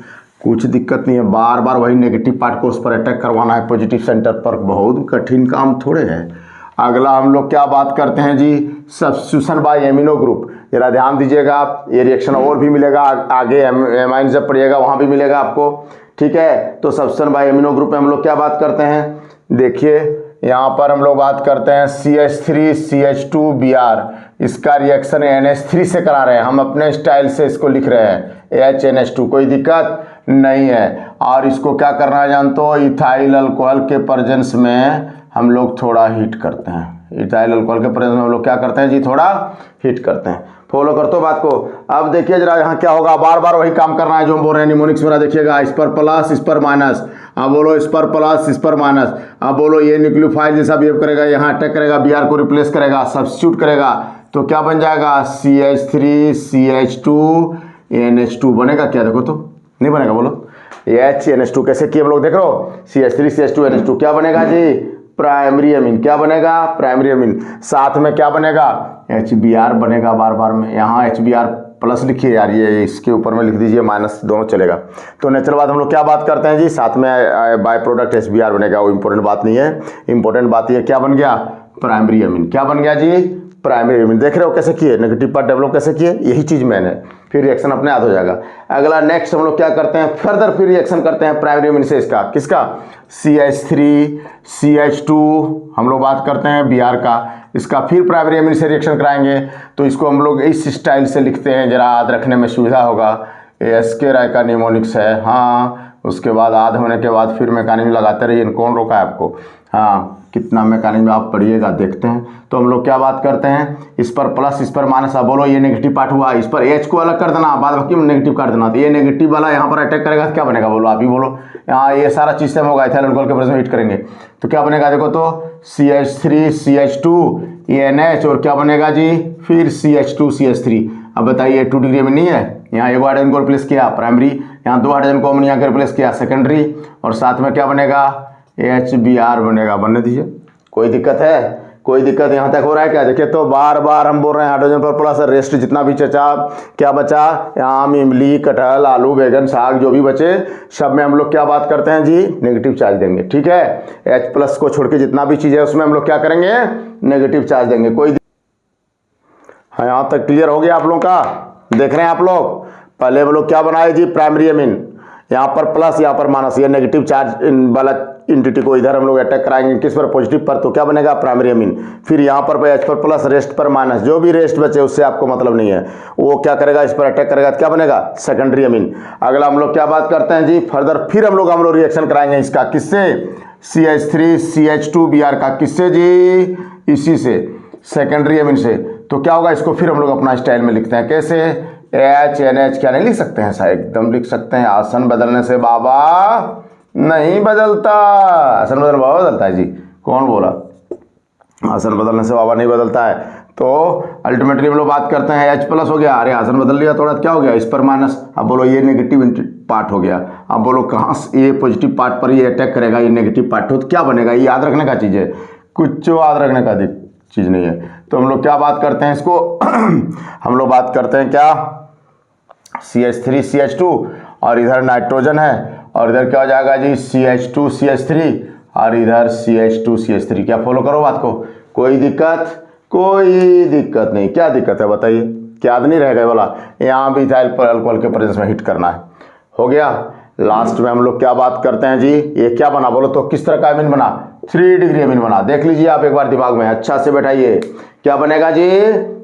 कुछ दिक्कत नहीं है। बार बार वही नेगेटिव पार्ट को उस पर अटैक करवाना है, पॉजिटिव सेंटर पर, बहुत कठिन काम थोड़े है। अगला हम लोग क्या बात करते हैं जी, सब्स्टिट्यूशन बाय एमिनो ग्रुप। जरा ध्यान दीजिएगा आप, ये रिएक्शन और भी मिलेगा आगे, एमाइन जब पढ़िएगा वहां भी मिलेगा आपको, ठीक है। तो सब्स्टिट्यूशन बाय एमिनो ग्रुप में हम लोग क्या बात करते हैं, देखिए यहाँ पर हम लोग बात करते हैं CH3 CH2 Br, इसका रिएक्शन NH3 से करा रहे हैं, हम अपने स्टाइल से इसको लिख रहे हैं HNH2, कोई दिक्कत नहीं है। और इसको क्या करना है जानते हो, इथाइल अल्कोहल के प्रेजेंस में हम लोग थोड़ा हीट करते हैं, इथाइल अल्कोहल के प्रेजेंस में हम लोग क्या करते हैं जी, थोड़ा हीट करते हैं। फॉलो करते हो बात को। अब देखिए जरा यहाँ क्या होगा, बार बार वही काम करना है जो हम बोल रहे हैं निमोनिक्स में, देखिएगा इस पर प्लस इस पर माइनस, अब बोलो इस पर प्लस इस पर माइनस, अब बोलो ये न्यूक्लियोफाइल जैसा बिहेव करेगा, यहाँ अटैक करेगा, Br को रिप्लेस करेगा, सब्स्टिट्यूट करेगा, तो क्या बन जाएगा, CH3 CH2 NH2 बनेगा क्या, देखो तो नहीं बनेगा, बोलो HNH2 कैसे किए हम लोग, देख रहे हो, CH3 CH2 NH2 क्या बनेगा जी, प्राइमरी अमीन। क्या बनेगा, प्राइमरी अमीन। साथ में क्या बनेगा, HBr बनेगा, बार बार में यहाँ HBr प्लस लिखिए यार, ये इसके ऊपर में लिख दीजिए माइनस, दोनों चलेगा। तो नेचुरल बात हम लोग क्या बात करते हैं जी, साथ में बाय प्रोडक्ट HBr बनेगा, वो इंपॉर्टेंट बात नहीं है, इंपॉर्टेंट बात ये क्या बन गया, प्राइमरी अमीन। क्या बन गया जी, प्राइमरी अमीन। देख रहे हो कैसे किए, नेगेटिव पार्ट डेवलप कैसे किए, यही चीज मैंने, फिर रिएक्शन अपने हाथ हो जाएगा। अगला नेक्स्ट हम लोग क्या करते हैं, फर्दर फिर रिएक्शन करते हैं प्राइमरी अमीन से, इसका किसका, CH3 CH2 हम लोग बात करते हैं Br का, इसका फिर प्राइमरी अमीन से रिएक्शन कराएंगे। तो इसको हम लोग इस स्टाइल से लिखते हैं, जरा याद रखने में सुविधा होगा। SK राय का निमोनिक्स है, हाँ, उसके बाद आध होने के बाद फिर मैकेनिज्म लगाते रहिए, कौन रोका है आपको, हाँ, कितना मैकेनिज्म आप पढ़िएगा, देखते हैं। तो हम लोग क्या बात करते हैं, इस पर प्लस इस पर माइनस, अब बोलो ये नेगेटिव पार्ट हुआ, इस पर H को अलग कर देना, बाद बाकी में नेगेटिव कर देना, तो ये नेगेटिव वाला यहाँ पर अटैक करेगा तो क्या बनेगा, बोलो आप ही बोलो, यहाँ ये सारा चीज सेम होगा, इथाइल अल्कोहल के प्रेजेंस में हीट करेंगे तो क्या बनेगा, देखो तो CH3 CH2 NH, और क्या बनेगा जी, फिर CH2 CH3। अब बताइए 2 डिग्री में नहीं है, यहाँ एक हाइड्रोजन को रिप्लेस किया प्राइमरी, यहाँ 2 हाइड्रोजन को हमने यहाँ रिप्लेस किया सेकेंडरी, और साथ में क्या बनेगा HBr बनेगा, बनने दीजिए। कोई दिक्कत है? कोई दिक्कत यहाँ तक हो रहा है क्या? देखिए तो बार बार हम बोल रहे हैं हाइड्रोजन पर प्लस, रेस्ट जितना भी बचा क्या बचा, आम, इमली, कटहल, आलू, बैगन, साग जो भी बचे सब में हम लोग क्या बात करते हैं जी, नेगेटिव चार्ज देंगे। ठीक है, H प्लस को छोड़ के जितना भी चीज़ है उसमें हम लोग क्या करेंगे, नेगेटिव चार्ज देंगे। कोई हाँ, यहाँ तक क्लियर हो गया आप लोगों का? देख रहे हैं आप लोग? पहले हम लोग क्या बनाए जी, प्राइमरी अमीन, यहाँ पर प्लस यहाँ पर माइनस, ये नेगेटिव चार्ज वाला इंटिटी को इधर हम लोग अटैक कराएंगे किस पर, पॉजिटिव पर, तो क्या बनेगा, प्राइमरी अमीन। फिर यहाँ पर H पर प्लस, रेस्ट पर माइनस, जो भी रेस्ट बचे उससे आपको मतलब नहीं है, वो क्या करेगा, इस पर अटैक करेगा तो क्या बनेगा, सेकेंडरी अमीन। अगला हम लोग क्या बात करते हैं जी, फर्दर फिर हम लोग रिएक्शन कराएंगे इसका, किससे, CH3 CH2Br का, किससे जी, इसी से, सेकेंडरी अमीन से। तो क्या होगा, इसको फिर हम लोग अपना स्टाइल में लिखते हैं, कैसे, HNH, क्या नहीं लिख सकते हैं साहब, एकदम लिख सकते हैं। आसन बदलने से बाबा नहीं बदलता, आसन बदलने बाबा बदलता है जी, कौन बोला, आसन बदलने से बाबा नहीं बदलता है। तो अल्टीमेटली हम लोग बात करते हैं H प्लस हो गया, अरे आसन बदल लिया थोड़ा, क्या हो गया, इस पर माइनस, अब बोलो ये नेगेटिव पार्ट हो गया, अब बोलो कहाँ से ये पॉजिटिव पार्ट पर ये अटैक करेगा, ये नेगेटिव पार्ट हो तो क्या बनेगा, ये याद रखने का चीज़ है, कुछ याद रखने का चीज़ नहीं है। तो हम लोग क्या बात करते हैं इसको हम लोग बात करते हैं क्या, CH3 CH2 और इधर नाइट्रोजन है, और इधर क्या हो जाएगा जी, CH2 CH3 और इधर CH2 CH3। क्या फॉलो करो बात को? कोई दिक्कत? कोई दिक्कत नहीं। क्या दिक्कत है बताइए, क्या याद नहीं रहेगा बोला, यहाँ भी इथाइल पर अल्कोहल के प्रेजेंस में हिट करना है, हो गया। लास्ट में हम लोग क्या बात करते हैं जी, ये क्या बना बोलो तो, किस तरह का अमीन बना, 3 डिग्री अमीन बना। देख लीजिए आप एक बार दिमाग में अच्छा से बैठाइए, क्या बनेगा जी,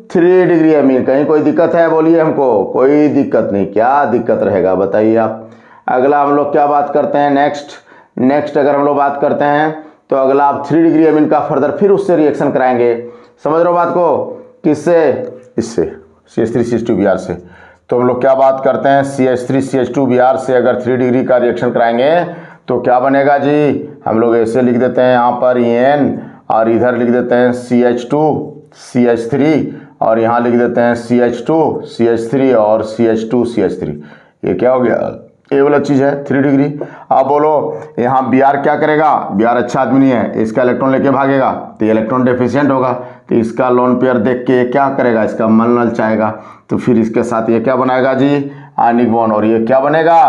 3 डिग्री अमीन। कहीं कोई दिक्कत है बोलिए हमको? कोई दिक्कत नहीं। क्या दिक्कत रहेगा बताइए आप? अगला हम लोग क्या बात करते हैं, नेक्स्ट अगर हम लोग बात करते हैं तो अगला आप 3 डिग्री अमीन का फर्दर फिर उससे रिएक्शन कराएंगे, समझ रहे हो बात को, किससे, इससे, CH3 CH2Br से। तो हम लोग क्या बात करते हैं, CH3 CH2Br से अगर 3 डिग्री का रिएक्शन कराएंगे तो क्या बनेगा जी, हम लोग ऐसे लिख देते हैं यहाँ पर En, और इधर लिख देते हैं CH2 CH3, और यहाँ लिख देते हैं CH2 CH3 और CH2 CH3। ये क्या हो गया, ये वाला चीज़ है 3 डिग्री। अब बोलो यहाँ Br क्या करेगा, Br अच्छा आदमी नहीं है, इसका इलेक्ट्रॉन लेके भागेगा तो ये इलेक्ट्रॉन डेफिशिएंट होगा, तो इसका लोन पेयर देख के क्या करेगा, इसका मन ललचाएगा, तो फिर इसके साथ ये क्या बनाएगा जी, आयनिक बॉन्ड, और ये क्या बनेगा,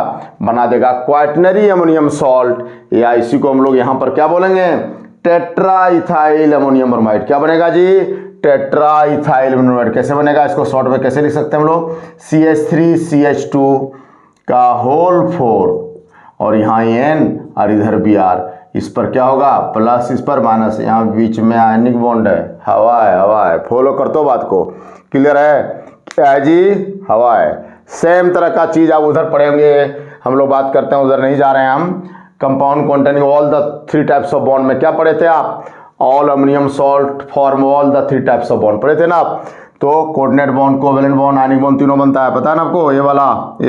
बना देगा क्वाटरनरी अमोनियम सॉल्ट, या इसी को हम लोग यहाँ पर क्या बोलेंगे, टेट्रा इथाइल अमोनियम ब्रोमाइड। क्या बनेगा जी, टेट्रा इथाइल अमोनियम ब्रोमाइड। कैसे बनेगा, इसको शॉर्ट में कैसे लिख सकते हैं हम लोग, CH3 CH2 का होल 4 और यहाँ N और इधर Br, इस पर क्या होगा, प्लस, इस पर माइनस, यहाँ बीच में आयनिक बॉन्ड है, हवा है, फॉलो कर तो बात को, क्लियर है, क्या है जी, हवा है। सेम तरह का चीज़ आप उधर पढ़ेंगे, हम लोग बात करते हैं, उधर नहीं जा रहे हैं हम। Compound containing all the 3 types of bond में क्या पढ़े थे आप, all ammonium salt form all the 3 types of bond पढ़े थे ना आप। तो coordinate bond, covalent bond, ionic bond तीनों बनता है, पता है ना आपको, ये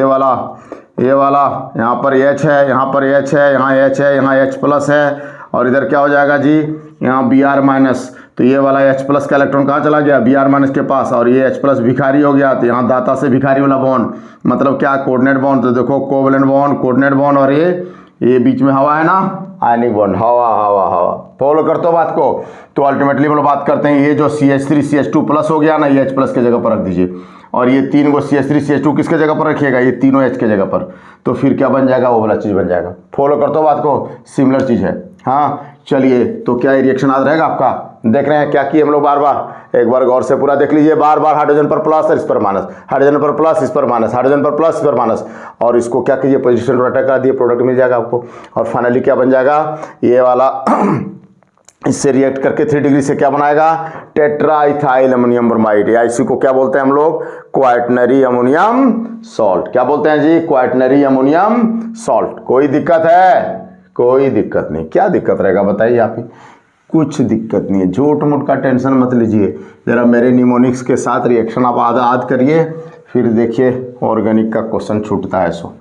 वाला, यहाँ पर H है, यहाँ पर H है, यहाँ H है, यहाँ H प्लस है, और इधर क्या हो जाएगा जी, यहाँ Br माइनस, तो ये वाला H प्लस का इलेक्ट्रॉन कहाँ चला गया, Br माइनस के पास, और ये H प्लस भिखारी हो गया, तो यहाँ दाता से भिखारी वाला बॉन्ड, मतलब क्या, कोऑर्डिनेट बॉन्ड। तो देखो कोवेलेंट बॉन्ड, कोऑर्डिनेट बॉन्ड, और ये बीच में हवा है ना, आयनिक बॉन्ड, हवा, फॉलो करते हो बात को। तो अल्टीमेटली हम लोग बात करते हैं, ये जो CH3 CH2 प्लस हो गया ना, ये H प्लस के जगह पर रख दीजिए, और ये 3 को CH3 CH2 किसके जगह पर रखिएगा, ये तीनों H के जगह पर, तो फिर क्या बन जाएगा, वो वाला चीज़ बन जाएगा। फॉलो करते हो बात को, सिमिलर चीज़ है। हाँ चलिए, तो क्या ये रिएक्शन याद रहेगा आपका, देख रहे हैं क्या किए हम लोग, बार बार एक बार गौर से पूरा देख लीजिए, बार बार हाइड्रोजन पर प्लस और इस पर माइनस, हाइड्रोजन पर प्लस इस पर माइनस, हाइड्रोजन पर प्लस इस पर माइनस, और इसको क्या कीजिए, पोजिशन पर अटैक करा दिए, प्रोडक्ट मिल जाएगा आपको, और फाइनली क्या बन जाएगा, ये वाला इससे रिएक्ट करके 3 डिग्री से क्या बनाएगा, टेट्रा इथाइल अमोनियम ब्रोमाइड, या इसी को क्या बोलते हैं हम लोग, क्वाटरनरी अमोनियम सॉल्ट। क्या बोलते हैं जी, क्वाटरनरी अमोनियम सॉल्ट। कोई दिक्कत है, कोई दिक्कत नहीं। क्या दिक्कत रहेगा बताइए आप ही, कुछ दिक्कत नहीं है, झूठ मूठ का टेंशन मत लीजिए, जरा मेरे निमोनिक्स के साथ रिएक्शन आप आद करिए, फिर देखिए ऑर्गेनिक का क्वेश्चन छूटता है, सो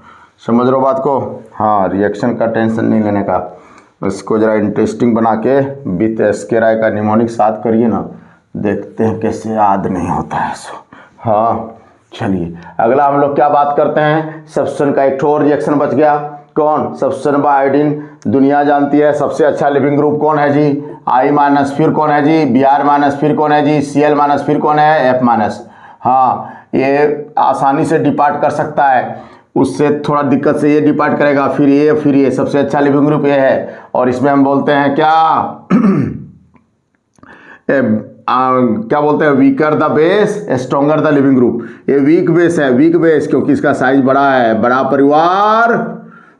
समझ रहे हो बात को। हाँ, रिएक्शन का टेंशन नहीं लेने का, इसको ज़रा इंटरेस्टिंग बना के विथ SK राय का निमोनिक साथ करिए ना, देखते हैं कैसे याद नहीं होता है सो। हाँ चलिए, अगला हम लोग क्या बात करते हैं, सब्स्टेंस का एक और रिएक्शन बच गया, कौन, सब्स्टेंस बाय आयोडीन दुनिया जानती है सबसे अच्छा लिविंग ग्रुप कौन है जी, I माइनस, फिर कौन है जी Br माइनस, फिर कौन है जी Cl माइनस, फिर कौन है F माइनस। हाँ, ये आसानी से डिपार्ट कर सकता है, उससे थोड़ा दिक्कत से ये डिपार्ट करेगा, फिर ये सबसे अच्छा लिविंग ग्रुप ये है। और इसमें हम बोलते हैं क्या क्या बोलते हैं, weaker the base stronger the leaving group. ये वीक बेस है, वीक बेस क्योंकि इसका साइज बड़ा है। बड़ा परिवार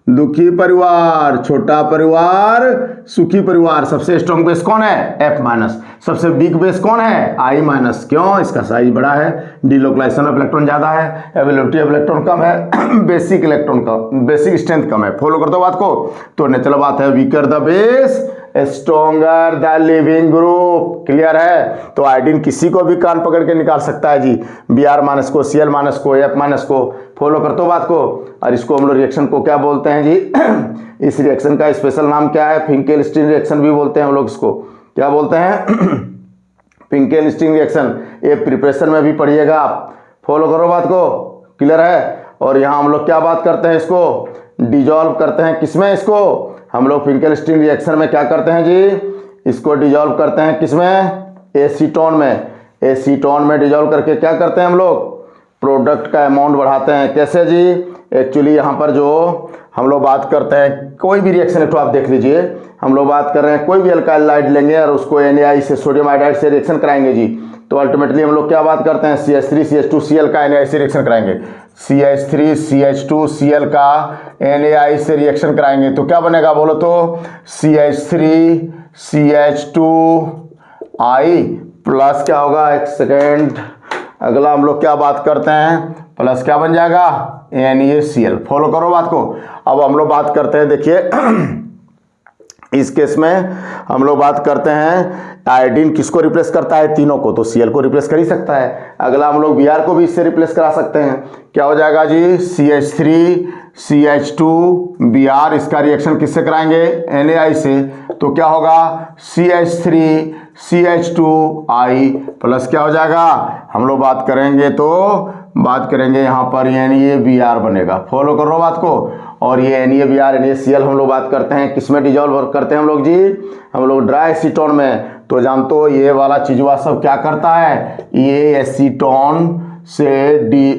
दुखी परिवार, छोटा परिवार सुखी परिवार। सबसे स्ट्रॉन्ग बेस कौन है, F माइनस। सबसे वीक बेस कौन है, I माइनस। क्यों, इसका साइज बड़ा है, डिलोकलाइजेशन ऑफ इलेक्ट्रॉन ज्यादा है, अवेलेबिलिटी ऑफ इलेक्ट्रॉन कम है, बेसिक इलेक्ट्रॉन का बेसिक स्ट्रेंथ कम है। फॉलो कर दो बात को। तो नेचुरल बात है, weaker the base stronger the leaving group. Clear है। तो आयोडीन किसी को भी कान पकड़ के निकाल सकता है जी, Br माइनस को, Cl माइनस को, F माइनस को। फॉलो कर दो बात को। और इसको हम लोग रिएक्शन को क्या बोलते हैं जी इस रिएक्शन का स्पेशल नाम क्या है, फिंकेल-स्टीन रिएक्शन भी बोलते हैं हम लोग इसको। क्या बोलते हैं फिंकेल-स्टीन रिएक्शन। ये प्रिपरेशन में भी पढ़िएगा आप। फॉलो करो बात को। क्लियर है। और यहाँ हम लोग क्या बात करते हैं, इसको डिजॉल्व करते हैं किसमें, इसको हम लोग फिंकेल-स्टीन रिएक्शन में क्या करते हैं जी, इसको डिजॉल्व करते हैं किसमें, एसीटोन में। एसीटोन में डिजॉल्व करके क्या करते हैं हम लोग, प्रोडक्ट का अमाउंट बढ़ाते हैं। कैसे जी, एक्चुअली यहाँ पर जो हम लोग बात करते हैं, कोई भी रिएक्शन है तो आप देख लीजिए, हम लोग बात कर रहे हैं कोई भी अल्काइल लाइट लेंगे और उसको NaI से, सोडियम आयोडाइड से रिएक्शन कराएंगे जी। तो अल्टीमेटली हम लोग क्या बात करते हैं, CH3CH2Cl का NaI से रिएक्शन कराएंगे। CH3CH2Cl का NaI से रिएक्शन कराएंगे तो क्या बनेगा बोलो तो, CH3CH2I प्लस क्या होगा, एक सेकेंड, अगला हम लोग क्या बात करते हैं, प्लस क्या बन जाएगा, NaCl। फॉलो करो बात को। अब हम लोग बात करते हैं, देखिए इस केस में हम लोग बात करते हैं आयोडीन किसको रिप्लेस करता है, तीनों को, तो Cl को रिप्लेस कर ही सकता है। अगला हम लोग Br को भी इससे रिप्लेस करा सकते हैं। क्या हो जाएगा जी, CH3CH2Br, इसका रिएक्शन किससे कराएंगे, NaI से। तो क्या होगा, CH3CH2I प्लस क्या हो जाएगा, हम लोग बात करेंगे तो बात करेंगे यहाँ पर NaBr बनेगा। फॉलो करो बात को। और ये NaBr NaCl हम लोग बात करते हैं किसमें डिजॉल्व करते हैं हम लोग जी, हम लोग ड्राई एसीटोन में। तो जानते हो ये वाला चीजवा सब क्या करता है, ये एसीटोन से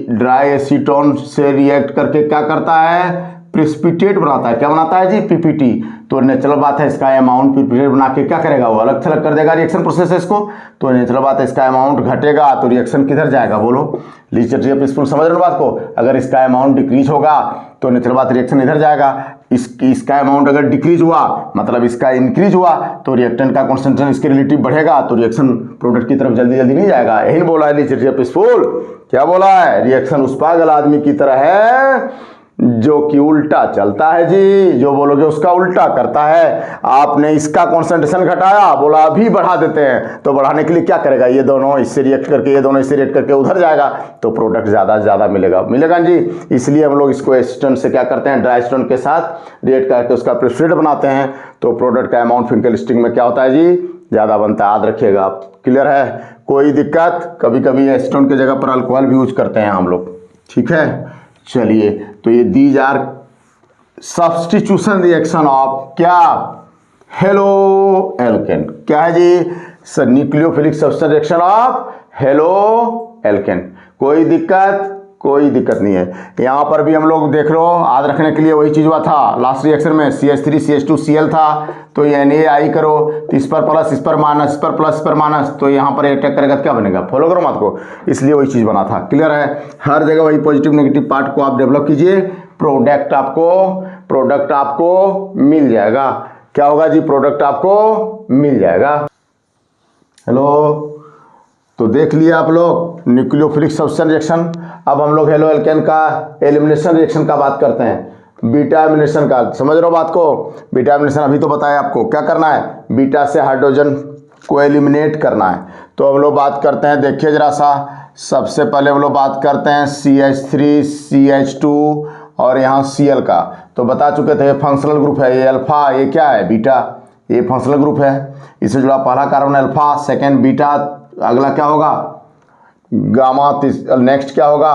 ड्राई एसीटोन से रिएक्ट करके क्या करता है, प्रिसिपिटेट बनाता है। क्या बनाता है जी, PPT। तो नेचुरल बात है इसका अमाउंट प्रिसिपिटेट बना के क्या करेगा, वो अलग थलग कर देगा रिएक्शन प्रोसेस इसको। तो नेचुरल बात है इसका अमाउंट घटेगा तो रिएक्शन किधर जाएगा बोलो, लीचर प्रिंसिपल समझ रहे हो बात को। अगर इसका अमाउंट डिक्रीज होगा तो नेचुरल बात रिएक्शन इधर जाएगा। इसका अमाउंट अगर डिक्रीज हुआ मतलब इसका इंक्रीज हुआ तो रिएक्टेंट का कॉन्सेंट्रेशन इसके रिलेटिव बढ़ेगा तो रिएक्शन प्रोडक्ट की तरफ जल्दी जल्दी नहीं जाएगा। यही बोला है लीचर प्रिंसिपल। क्या बोला है, रिएक्शन उस पागल आदमी की तरह है जो कि उल्टा चलता है जी, जो बोलोगे उसका उल्टा करता है। आपने इसका कॉन्सेंट्रेशन घटाया, बोला अभी बढ़ा देते हैं, तो बढ़ाने के लिए क्या करेगा, ये दोनों इससे रिएक्ट करके, ये दोनों इससे रिएक्ट करके उधर जाएगा तो प्रोडक्ट ज़्यादा से ज़्यादा मिलेगा जी। इसलिए हम लोग इसको एसीटोन से क्या करते हैं, ड्राई एसीटोन के साथ रिएक्ट करके उसका प्रिसिपिटेट बनाते हैं तो प्रोडक्ट का अमाउंट फिंकेल-स्टीन में क्या होता है जी, ज़्यादा बनता है। याद रखिएगा आप। क्लियर है, कोई दिक्कत, कभी कभी एसीटोन की जगह पर अल्कोहल भी यूज करते हैं हम लोग। ठीक है, चलिए। तो ये these are substitution reaction of क्या, हेलो एल्केन। क्या है जी, nucleophilic substitution reaction of haloalkane. कोई दिक्कत नहीं है। यहाँ पर भी हम लोग देख लो, याद रखने के लिए वही चीज हुआ था लास्ट रिएक्शन में, CH3CH2Cl था तो ये NaI करो, तो इस पर प्लस, इस पर माइनस, इस पर प्लस, इस पर माइनस, तो यहाँ पर अटैक करेगा तो क्या बनेगा, फॉलो करो मत को। इसलिए वही चीज बना था। क्लियर है, हर जगह वही पॉजिटिव नेगेटिव पार्ट को आप डेवलप कीजिए, प्रोडक्ट आपको मिल जाएगा। क्या होगा जी, प्रोडक्ट आपको मिल जाएगा। हेलो, तो देख लिया आप लोग न्यूक्लियोफिलिक सब्स्टिट्यूशन रिएक्शन। अब हम लोग हेलो एल्केन का एलिमिनेशन रिएक्शन का बात करते हैं, बीटा एलिमिनेशन का। समझ रहे हो बात को, बीटा एलिमिनेशन अभी तो बताया आपको क्या करना है, बीटा से हाइड्रोजन को एलिमिनेट करना है। तो हम लोग बात करते हैं, देखिए जरा सा, सबसे पहले हम लोग बात करते हैं CH3CH2 और यहाँ Cl का। तो बता चुके थे फंक्शनल ग्रुप है, ये अल्फा, ये क्या है बीटा, ये फंक्शनल ग्रुप है। इससे जुड़ा पहला कार्बन अल्फा, सेकेंड बीटा, अगला क्या होगा गामा, नेक्स्ट क्या होगा,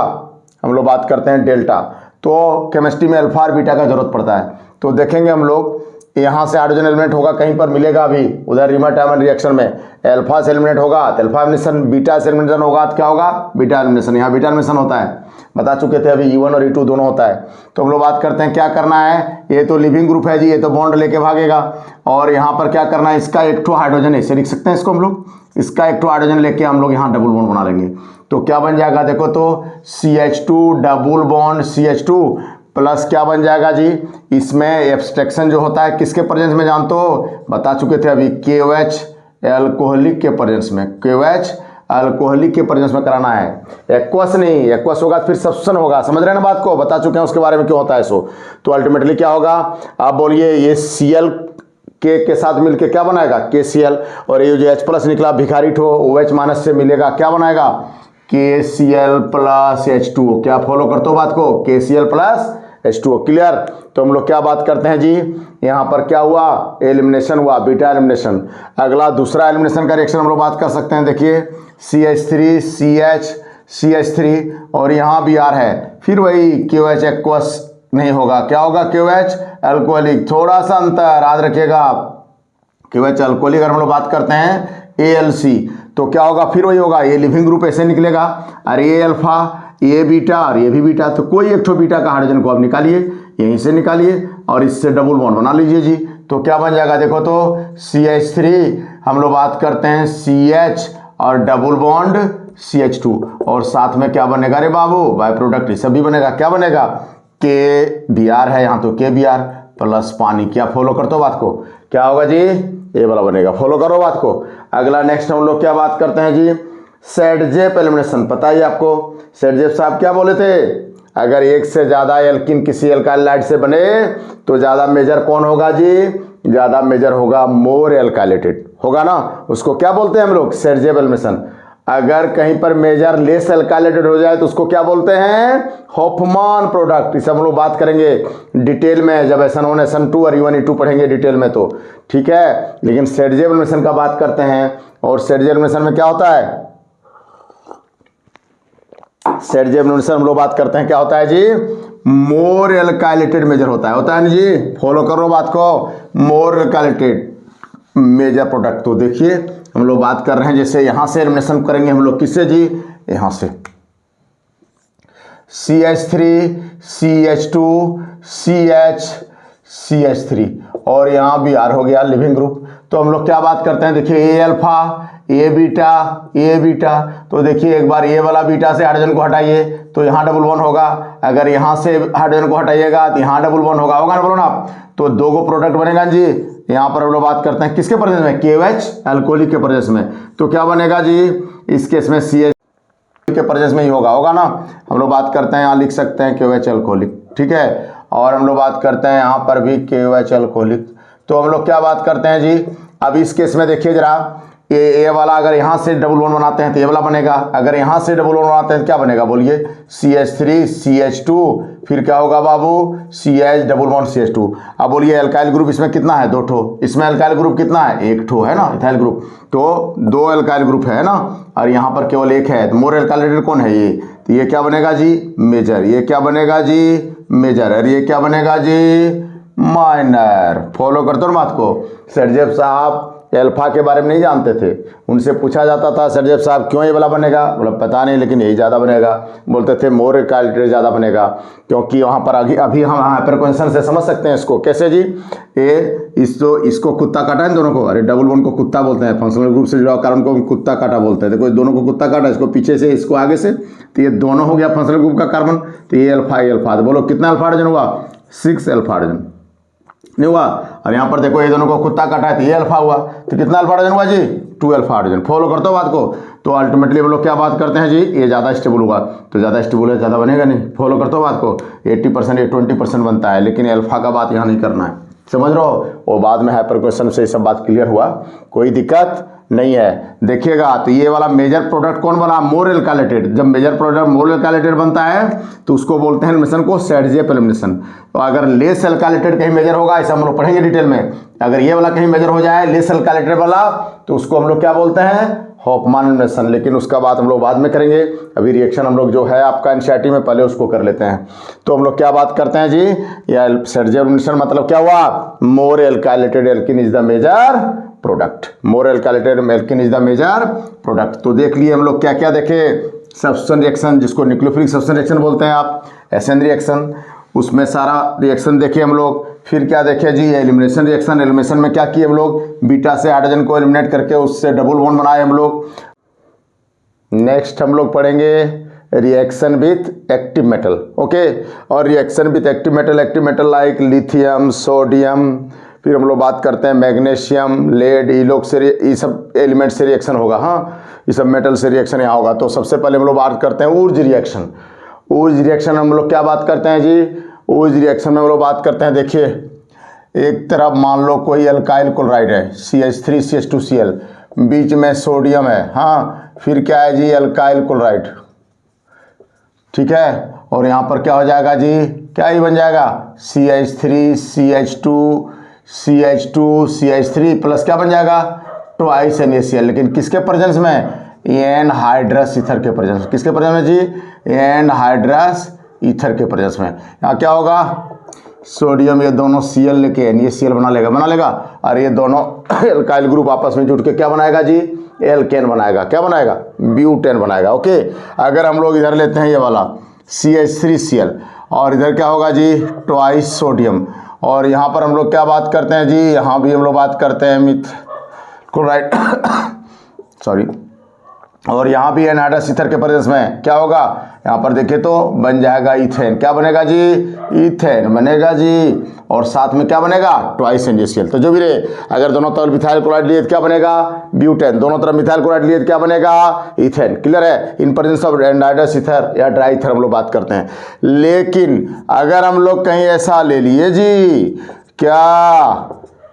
हम लोग बात करते हैं डेल्टा। तो केमिस्ट्री में अल्फा और बीटा का जरूरत पड़ता है। तो देखेंगे हम लोग यहाँ से हाइड्रोजन एलिमिनेट होगा, कहीं पर मिलेगा अभी उधर रिमर टाइमर रिएक्शन में अल्फा से एलिमिनेट होगा तो अल्फा एलिमिनेशन, बीटा से एलिमिनेशन होगा तो क्या होगा बीटा एलिमिनेशन। यहाँ बीटा एलिमिनेशन होता है, बता चुके थे अभी E1 और E2 दोनों होता है। तो हम लोग बात करते हैं क्या करना है, ये तो लिविंग ग्रुप है जी, ये तो बॉन्ड लेके भागेगा और यहाँ पर क्या करना है, इसका एक ठो हाइड्रोजन ऐसे लिख सकते हैं इसको हम लोग, इसका एक ठो हाइड्रोजन लेके हम लोग यहाँ डबल बॉन्ड बना लेंगे। तो क्या बन जाएगा देखो तो CH2 double bond CH2 plus क्या बन जाएगा जी, इसमें एब्स्ट्रैक्शन जो होता है किसके प्रेजेंस में जानते हो, बता चुके थे अभी KOH एल्कोहलिक के प्रेजेंस में, KOH अल्कोहलिक के प्रेजेंस में कराना है। एक्वस नहीं, एक्वस होगा फिर सब्स्टिट्यूशन होगा, समझ रहे हैं ना बात को, बता चुके हैं उसके बारे में क्यों होता है सो। तो अल्टीमेटली क्या होगा, आप बोलिए ये Cl के साथ मिलके क्या बनाएगा KCl, और ये जो H+ निकला भिखारी ठो OH- से मिलेगा क्या बनाएगा KCl प्लस H2O। क्या फॉलो करते हो बात को, KCl प्लस H2O, क्लियर। तो हम लोग क्या बात करते हैं जी, यहाँ पर क्या हुआ एलिमिनेशन हुआ, बीटा एलिमिनेशन। अगला दूसरा एलिमिनेशन का रिएक्शन हम लोग बात कर सकते हैं, देखिए CH3 CH3 और यहाँ भी R है, फिर वही KOH एक्वस नहीं होगा, क्या होगा KOH अल्कोहलिक, थोड़ा सा अंतर याद रखिएगा आप, KOH अल्कोहलिक अगर हम लोग बात करते हैं ALC तो क्या होगा फिर वही होगा, ये लिविंग ग्रुप ऐसे निकलेगा, और ये अल्फा ये बीटा और ये भी बीटा, तो कोई एक ठो बीटा का हाइड्रोजन को आप निकालिए, यहीं से निकालिए और इससे डबल बॉन्ड बना लीजिए जी। तो क्या बन जाएगा देखो तो CH3 हम लोग बात करते हैं CH और डबल बॉन्ड CH2 और साथ में क्या बनेगा रे बाबू बाय प्रोडक्ट ये सब भी बनेगा, क्या बनेगा KBr है यहाँ तो KBr प्लस पानी। क्या फॉलो करते हो बात को, क्या होगा जी ये वाला बनेगा, फॉलो करो बात को। अगला नेक्स्ट हम लोग क्या बात करते हैं जी, सेडजेप एलिमिनेशन। पता ही आपको सेडजेप साहब क्या बोले थे, अगर एक से ज़्यादा एल्किन किसी एल्काइलाइड से बने तो ज़्यादा मेजर कौन होगा जी, ज़्यादा मेजर होगा मोर एल्काइलेटेड होगा ना, उसको क्या बोलते हैं हम लोग सेडजेप एलिमिनेशन। अगर कहीं पर मेजर लेस एल्काइलेटेड हो जाए तो उसको क्या बोलते हैं हॉफमान प्रोडक्ट। इसे हम लोग बात करेंगे डिटेल में जब SN1 SN2 और E1 E2 पढ़ेंगे डिटेल में, तो ठीक है। लेकिन सेडजेप एलिमिनेशन का बात करते हैं, और सेडजेप एलिमिनेशन में क्या होता है, सेडजेप एलिमिनेशन हम लोग बात करते हैं क्या होता है जी, मोर एल्काइलेटेड मेजर होता है ना जी, फॉलो करो बात को, मोर एल्काइलेटेड मेजर प्रोडक्ट। तो देखिए हम लोग बात कर रहे हैं जैसे यहां से एलिमिनेशन करेंगे हम लोग किससे जी, यहां से CH3 CH2 CH3 और यहाँ भी R हो गया लिविंग ग्रुप। तो हम लोग क्या बात करते हैं, देखिए ये अल्फा ये बीटा, तो देखिए एक बार ये वाला बीटा से हाइड्रोजन को हटाइए तो यहाँ डबल बॉन्ड होगा, अगर यहाँ से हाइड्रोजन को हटाइएगा तो यहाँ डबल बॉन्ड होगा ना, बोलो ना आप। तो दो गो प्रोडक्ट बनेगा जी। यहाँ पर हम लोग बात करते हैं किसके प्रेजेंस में, KOH अल्कोहलिक के प्रेजेंस में। तो क्या बनेगा जी, इस केस में CH के प्रेजेंस में ही होगा ना। हम लोग बात करते हैं यहाँ लिख सकते हैं KOH अल्कोहलिक, ठीक है। और हम लोग बात करते हैं यहाँ पर भी KOH अल्कोहलिक। तो हम लोग क्या बात करते हैं जी, अब इस केस में देखिए जरा, ये वाला अगर यहाँ से डबल बॉन्ड बनाते हैं तो ये वाला बनेगा, अगर यहाँ से डबल बॉन्ड बनाते हैं तो क्या बनेगा बोलिए, CH3 CH2 फिर क्या होगा बाबू CH डबल बॉन्ड CH2। अब बोलिए अल्काइल ग्रुप इसमें कितना है, 2 ठो, इसमें अल्काइल ग्रुप कितना है, 1 ठो है ना इथाइल ग्रुप, तो 2 अल्काइल ग्रुप है ना, और यहाँ पर केवल 1 है। तो मोर एल्काइलेटेड कौन है ये, तो ये क्या बनेगा जी मेजर, ये क्या बनेगा जी मेजर, और ये क्या बनेगा जी माइनर। फॉलो करते हो बात को। सेडजेप साहब अल्फा के बारे में नहीं जानते थे, उनसे पूछा जाता था सेडजेप साहब क्यों ये वाला बनेगा, बोला पता नहीं लेकिन यही ज़्यादा बनेगा। बोलते थे मोर एल्काइलेटेड ज़्यादा बनेगा, क्योंकि वहाँ पर अभी हम हाइपरकोहेरेंस से समझ सकते हैं इसको कैसे जी, ये इसको कुत्ता काटा है दोनों को, अरे डबल बॉन्ड को कुत्ता बोलते हैं, फंक्शनल ग्रुप से जुड़ा कारण को कुत्ता काटा बोलते हैं। देखो दोनों को कुत्ता काटा, इसको पीछे से इसको आगे से, तो ये दोनों हो गया फंक्शनल ग्रुप का कार्बन। तो ये अल्फा, तो बोलो कितना अल्फा हाइड्रोजन हुआ, 6 अल्फा हाइड्रोजन नहीं हुआ। और यहाँ पर देखो ये दोनों को कुत्ता काटा है तो ये अल्फा हुआ, तो कितना अल्फा हाइड्रोजन हुआ जी 2 अल्फा हाइड्रोजन। फॉलो करते हो बात को। तो अल्टीमेटली हम लोग क्या बात करते हैं जी, ये ज़्यादा स्टेबल होगा, तो ज़्यादा स्टेबल है ज़्यादा बनेगा नहीं। फॉलो करते हो बात को। 80% या 20% बनता है, लेकिन अल्फा का बात यहाँ नहीं करना है, समझ रहे हो। वो बाद में हाइपरकोहेरेंस से ये सब बात क्लियर हुआ, कोई दिक्कत नहीं है। देखिएगा तो ये वाला मेजर प्रोडक्ट कौन बना, मोर एल्काइलेटेड। जब मेजर प्रोडक्ट मोर एल्काइलेटेड बनता है तो उसको बोलते हैं एलिमिनेशन को सेडजेप एलिमिनेशन। तो अगर लेस एल्काइलेटेड कहीं मेजर होगा, ऐसा हम लोग पढ़ेंगे डिटेल में, अगर ये वाला कहीं मेजर हो जाए लेस एल्काइलेटेड वाला, तो उसको हम लोग क्या बोलते हैं हॉफमान एलिमिनेशन, लेकिन उसका बात हम लोग बाद में करेंगे। अभी रिएक्शन हम लोग जो है आपका एनसीईआरटी में पहले उसको कर लेते हैं। तो हम लोग क्या बात करते हैं जी, या सर्जी एलिमिनेशन मतलब क्या हुआ, more alkylated alkene is the major product, more alkylated alkene is the major product. तो देख लिए हम लोग क्या क्या देखे, सब्स्टिट्यूशन रिएक्शन जिसको न्यूक्लियोफिलिक सब्स्टिट्यूशन रिएक्शन बोलते हैं आप, एसएन रिएक्शन, उसमें सारा रिएक्शन देखे हम लोग। फिर क्या देखे जी, एलिमिनेशन रिएक्शन, एलिमिनेशन में क्या किए हम लोग, बीटा से हाइड्रोजन को एलिमिनेट करके उससे डबल बॉन्ड बनाए हम लोग। नेक्स्ट हम लोग पढ़ेंगे reaction with active metal, okay. और reaction with active metal like lithium, sodium, फिर हम लोग बात करते हैं मैग्नीशियम, लेड, ई लोग से, ये सब एलिमेंट से रिएक्शन होगा, हाँ ये सब मेटल से रिएक्शन यहाँ होगा। तो सबसे पहले हम लोग बात करते हैं ऊर्ज रिएक्शन। ऊर्ज रिएक्शन हम लोग क्या बात करते हैं जी, ऊर्ज रिएक्शन में हम लोग बात करते हैं, देखिए एक तरफ मान लो कोई अल्काइल क्लोराइड है CH3CH2Cl, बीच में सोडियम है, हाँ फिर क्या है जी, अल्काइल क्लोराइड, ठीक है। और यहाँ पर क्या हो जाएगा जी, क्या ही बन जाएगा, CH3CH2CH3 प्लस क्या बन जाएगा, ट्वाइस NaCl, लेकिन किसके प्रेजेंस में, एनहाइड्रस ईथर के प्रेजेंस में। किसके प्रेजेंस में जी, एनहाइड्रस ईथर के प्रेजेंस में। यहाँ क्या होगा, सोडियम ये दोनों Cl लेके NaCl बना लेगा, और ये दोनों एल्काइल ग्रुप आपस में जुड़ के क्या बनाएगा जी, एल्केन बनाएगा, क्या बनाएगा, ब्यूटेन बनाएगा, ओके। अगर हम लोग इधर लेते हैं ये वाला CH3Cl, और इधर क्या होगा जी, ट्वाइस सोडियम, और यहाँ पर हम लोग क्या बात करते हैं जी, यहाँ भी हम लोग बात करते हैं मिथ क्लोराइड सॉरी, और यहाँ भी एनहाइड्रस ईथर के प्रेजेंस में क्या होगा, यहाँ पर देखें तो बन जाएगा इथेन, क्या बनेगा जी, इथेन बनेगा जी, और साथ में क्या बनेगा, ट्वाइस NaCl। तो जो भी रहे, अगर दोनों तरफ मिथाइल क्लोराइड लिए तो क्या बनेगा, ब्यूटेन, दोनों तरफ मिथाइल क्लोराइड लिए तो क्या बनेगा, इथेन, क्लियर है। इन प्रेजेंस ऑफ एनहाइड्रस ईथर या ड्राई ईथर हम लोग बात करते हैं। लेकिन अगर हम लोग कहीं ऐसा ले लिए जी, क्या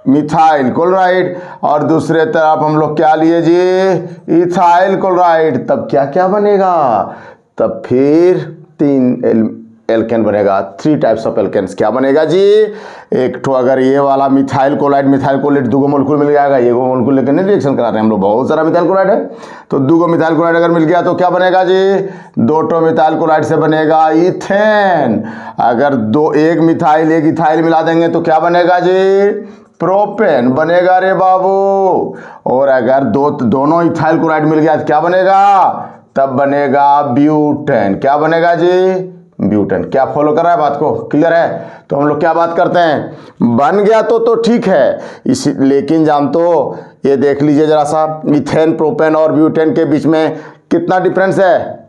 मिथाइल क्लोराइड, और दूसरे तरफ हम लोग क्या लिए जी, इथाइल क्लोराइड, तब क्या क्या बनेगा, तब फिर 3 एल्केन बनेगा, 3 टाइप्स ऑफ एल्केन्स। क्या बनेगा जी, एक तो अगर ये वाला मिथाइल क्लोराइड दूगो मोलिक्यूल मिल जाएगा, ये मोलिक्यूल लेकर नहीं रिएक्शन करा रहे हैं हम लोग, बहुत सारा मिथाइल क्लोराइड है, तो दूगो मिथाइल क्लोराइड अगर मिल गया तो क्या बनेगा जी, 2 मिथाइल क्लोराइड से बनेगा इथेन। अगर एक मिथाइल एक इथाइल मिला देंगे तो क्या बनेगा जी, प्रोपेन बनेगा रे बाबू। और अगर दोनों इथाइल क्लोराइड मिल गया तो क्या बनेगा, तब बनेगा ब्यूटेन, क्या बनेगा जी, ब्यूटेन। क्या फॉलो कर रहा है बात को, क्लियर है। तो हम लोग क्या बात करते हैं, बन गया तो ठीक है, लेकिन जान तो ये देख लीजिए जरा सा, इथेन, प्रोपेन और ब्यूटेन के बीच में कितना डिफरेंस है,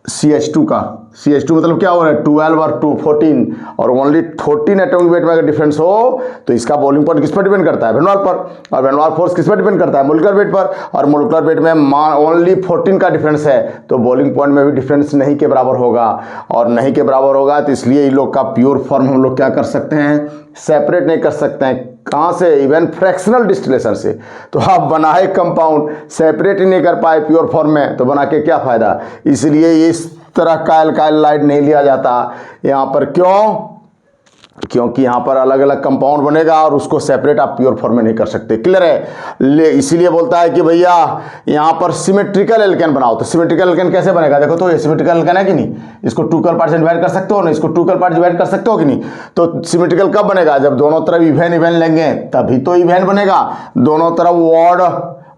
CH2 का, CH2 मतलब क्या हो रहा है, 12 और 2 14, और ओनली 14 एटॉमिक वेट में अगर डिफरेंस हो तो इसका बॉइलिंग पॉइंट किस पर डिपेंड करता है, वैन वाल पर, और वैन वाल फोर्स किस पर डिपेंड करता है, मोलिकुलर वेट पर, और मोलिकुलर वेट में ओनली 14 का डिफरेंस है, तो बॉइलिंग पॉइंट में भी डिफरेंस नहीं के बराबर होगा, और नहीं के बराबर होगा तो इसलिए इन लोग का प्योर फॉर्म हम लोग क्या कर सकते हैं, सेपरेट नहीं कर सकते हैं, कहाँ से, इवन फ्रैक्शनल डिस्टिलेशन से। तो आप बनाए कंपाउंड सेपरेट ही नहीं कर पाए प्योर फॉर्म में, तो बना के क्या फायदा, इसलिए इस तरह का अल्काइलाइड नहीं लिया जाता यहाँ पर। क्योंकि यहाँ पर अलग अलग कंपाउंड बनेगा और उसको सेपरेट आप प्योर फॉर्म में नहीं कर सकते, क्लियर है। इसीलिए बोलता है कि भैया यहाँ पर सिमेट्रिकल एल्केन बनाओ, तो सिमेट्रिकल एल्केन कैसे बनेगा, देखो तो ये सिमेट्रिकल एल्केन है कि नहीं, इसको 2 इक्वल पार्ट से डिवाइड कर सकते हो ना, इसको 2 इक्वल पार्ट डिवाइड कर सकते हो कि नहीं। तो सिमेट्रिकल कब बनेगा, जब दोनों तरफ इवेन लेंगे तभी तो इवेन बनेगा, दोनों तरफ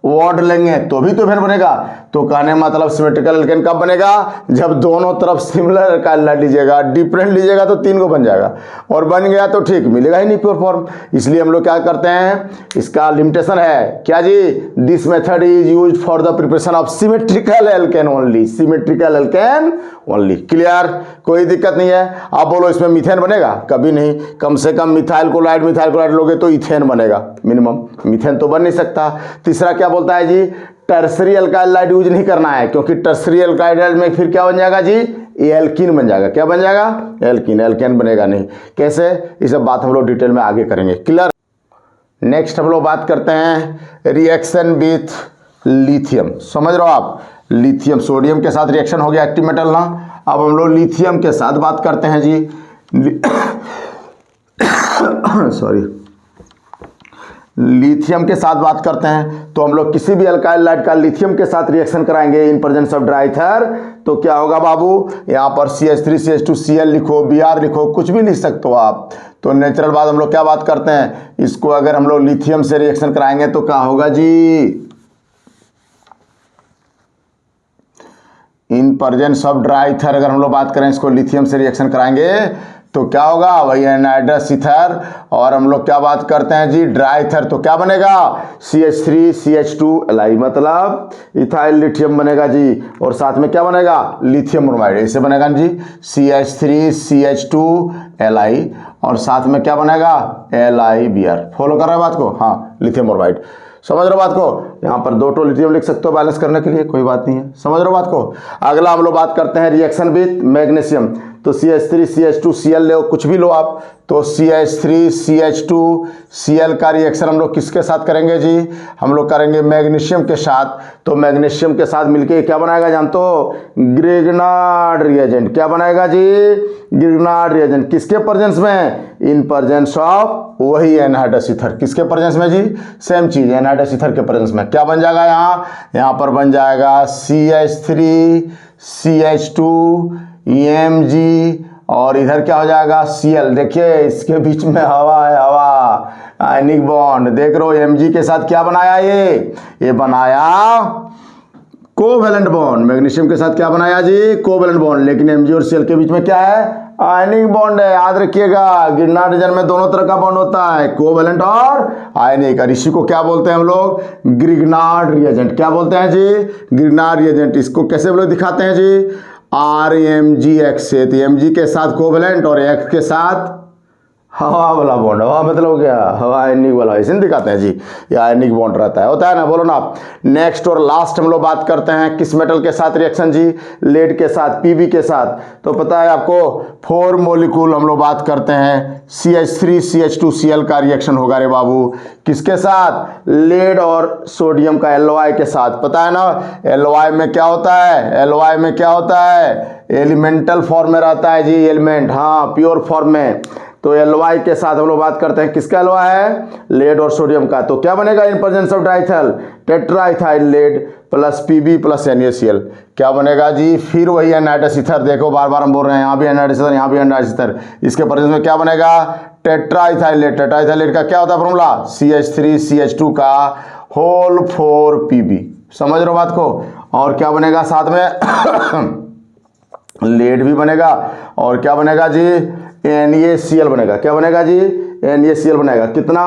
वॉर्ड लेंगे तो भी तो इवेन बनेगा। तो कहने मतलब सिमेट्रिकल एल्केन कब बनेगा, जब दोनों तरफ सिमिलर अल्काइल लीजिएगा, डिफरेंट लीजिएगा तो 3 को बन जाएगा, और बन गया तो ठीक, मिलेगा ही नहीं प्योर फॉर्म। इसलिए हम लोग क्या करते हैं, इसका लिमिटेशन है क्या जी, this method is used for the preparation of symmetrical alkane only, symmetrical alkane only, clear, कोई दिक्कत नहीं है। आप बोलो इसमें मीथेन बनेगा, कभी नहीं, कम से कम मिथाइल क्लोराइड लोगे तो इथेन बनेगा मिनिमम, मीथेन तो बन नहीं सकता। तीसरा क्या बोलता है जी, टर्सरी अल्काइलाइड यूज नहीं करना है, क्योंकि टर्सरी अल्काइलाइड में फिर क्या बन जाएगा जी, एल्कीन बन जाएगा, क्या बन जाएगा, एल्कीन, एल्केन बनेगा नहीं। कैसे, ये सब बात हम लोग डिटेल में आगे करेंगे, क्लियर। नेक्स्ट हम लोग बात करते हैं रिएक्शन विथ लिथियम, समझ रहे हो आप, लिथियम, सोडियम के साथ रिएक्शन हो गया एक्टिव मेटल ना, अब हम लोग लिथियम के साथ बात करते हैं जी सॉरी, लिथियम के साथ बात करते हैं, तो हम लोग किसी भी अल्काइल लाइट का लिथियम के साथ रिएक्शन कराएंगे इन प्रेजेंस ऑफ ड्राईथर, तो क्या होगा बाबू, यहाँ पर CH3 CH2 Cl लिखो, Br लिखो, कुछ भी लिख सकते हो आप। तो नेचुरल बात हम लोग क्या बात करते हैं, इसको अगर हम लोग लिथियम से रिएक्शन कराएंगे तो क्या होगा जी, इन प्रेजेंस ऑफ ड्राईथर अगर हम लोग बात करें इसको लिथियम से रिएक्शन कराएंगे तो क्या होगा, वही एनहाइड्रस ईथर। और हम लोग क्या बात करते हैं जी, ड्राईथर, तो क्या बनेगा, CH3 CH2 Li, मतलब इथाइल लिथियम बनेगा जी। और साथ में क्या बनेगा, लिथियम ब्रोमाइड, ऐसे बनेगा जी, CH3 CH2 Li, और साथ में क्या बनेगा, LiBr। फॉलो कर रहे हो बात को, हाँ, लिथियम ब्रोमाइड। समझ रहे हो बात को, यहाँ पर 2 लिथियम लिख सकते हो बैलेंस करने के लिए, कोई बात नहीं है। समझ रहे हो बात को। अगला हम लोग बात करते हैं रिएक्शन विथ मैग्नीशियम, तो CH3 CH2 Cl लो, कुछ भी लो आप, तो CH3 CH2 Cl का रिएक्शन हम लोग किसके साथ करेंगे जी, हम लोग करेंगे मैग्नीशियम के साथ। तो मैग्नीशियम के साथ मिलके क्या बनाएगा जानते हो, ग्रिग्नार्ड रिएजेंट। क्या बनाएगा जी, ग्रिग्नार्ड रिएजेंट। किसके प्रेजेंस में, इन प्रेजेंस ऑफ वही एनहाइड्रस ईथर। किसके प्रेजेंस में जी, सेम चीज, एनहाइड्रस ईथर के प्रेजेंस में। क्या बन जाएगा यहाँ पर बन जाएगा CH3 CH2 Mg, और इधर क्या हो जाएगा, Cl। देखिए इसके बीच में हवा है, हवा, आयनिक बॉन्ड, देख रहे हो। Mg के साथ क्या बनाया, ये बनाया कोवेलेंट बॉन्ड। मैग्नीशियम के साथ क्या बनाया जी, कोवेलेंट बॉन्ड, लेकिन Mg और Cl के बीच में क्या है, आयनिक बॉन्ड है। याद रखिएगा, ग्रिग्नार्ड रीजन में दोनों तरह का बॉन्ड होता है, कोवेलेंट और आयनिक। और इसी को क्या बोलते हैं हम लोग, ग्रिग्नार्ड रिएजेंट। क्या बोलते हैं जी, ग्रिग्नार्ड रिएजेंट। इसको कैसे हम लोग दिखाते हैं जी, RMgX से, तो Mg के साथ कोवेलेंट और X के साथ हवा वाला बॉन्ड। हवा मतलब क्या, हवा आयनिक वाला, ऐसे नहीं दिखाते हैं जी, ये आयनिक बॉन्ड रहता है, होता है ना, बोलो ना आप। नेक्स्ट और लास्ट हम लोग बात करते हैं किस मेटल के साथ रिएक्शन जी, लेड के साथ, Pb के साथ। तो पता है आपको 4 मॉलिक्यूल हम लोग बात करते हैं, CH3 CH2 Cl का रिएक्शन होगा रे बाबू, किसके साथ, लेड और सोडियम का Ly के साथ। पता है ना Ly में क्या होता है, Ly में क्या होता है, एलिमेंटल फॉर्म में रहता है जी, एलिमेंट, हाँ, प्योर फॉर्म में। तो Ly के साथ हम लोग बात करते हैं, किसका Ly है, लेड और सोडियम का। तो क्या बनेगा in presence of diethyl, tetraethyl lead plus Pb plus NaCl। क्या बनेगा जी, फिर वही एनहाइड्रस ईथर। देखो बार बार हम बोल रहे हैं, यहाँ भी एनहाइड्रस ईथर, यहाँ भी एनहाइड्रस ईथर। इसके प्रेजेंस में क्या बनेगा, टेट्राइथाइल लेड। टेट्राइथाइल लेड का क्या होता है फॉर्मूला, CH3 CH2 का होल 4 Pb। समझ रहे हो बात को। और क्या बनेगा साथ में लेड भी बनेगा, और क्या बनेगा जी, NaCl बनेगा। क्या बनेगा जी, NaCl बनेगा। कितना,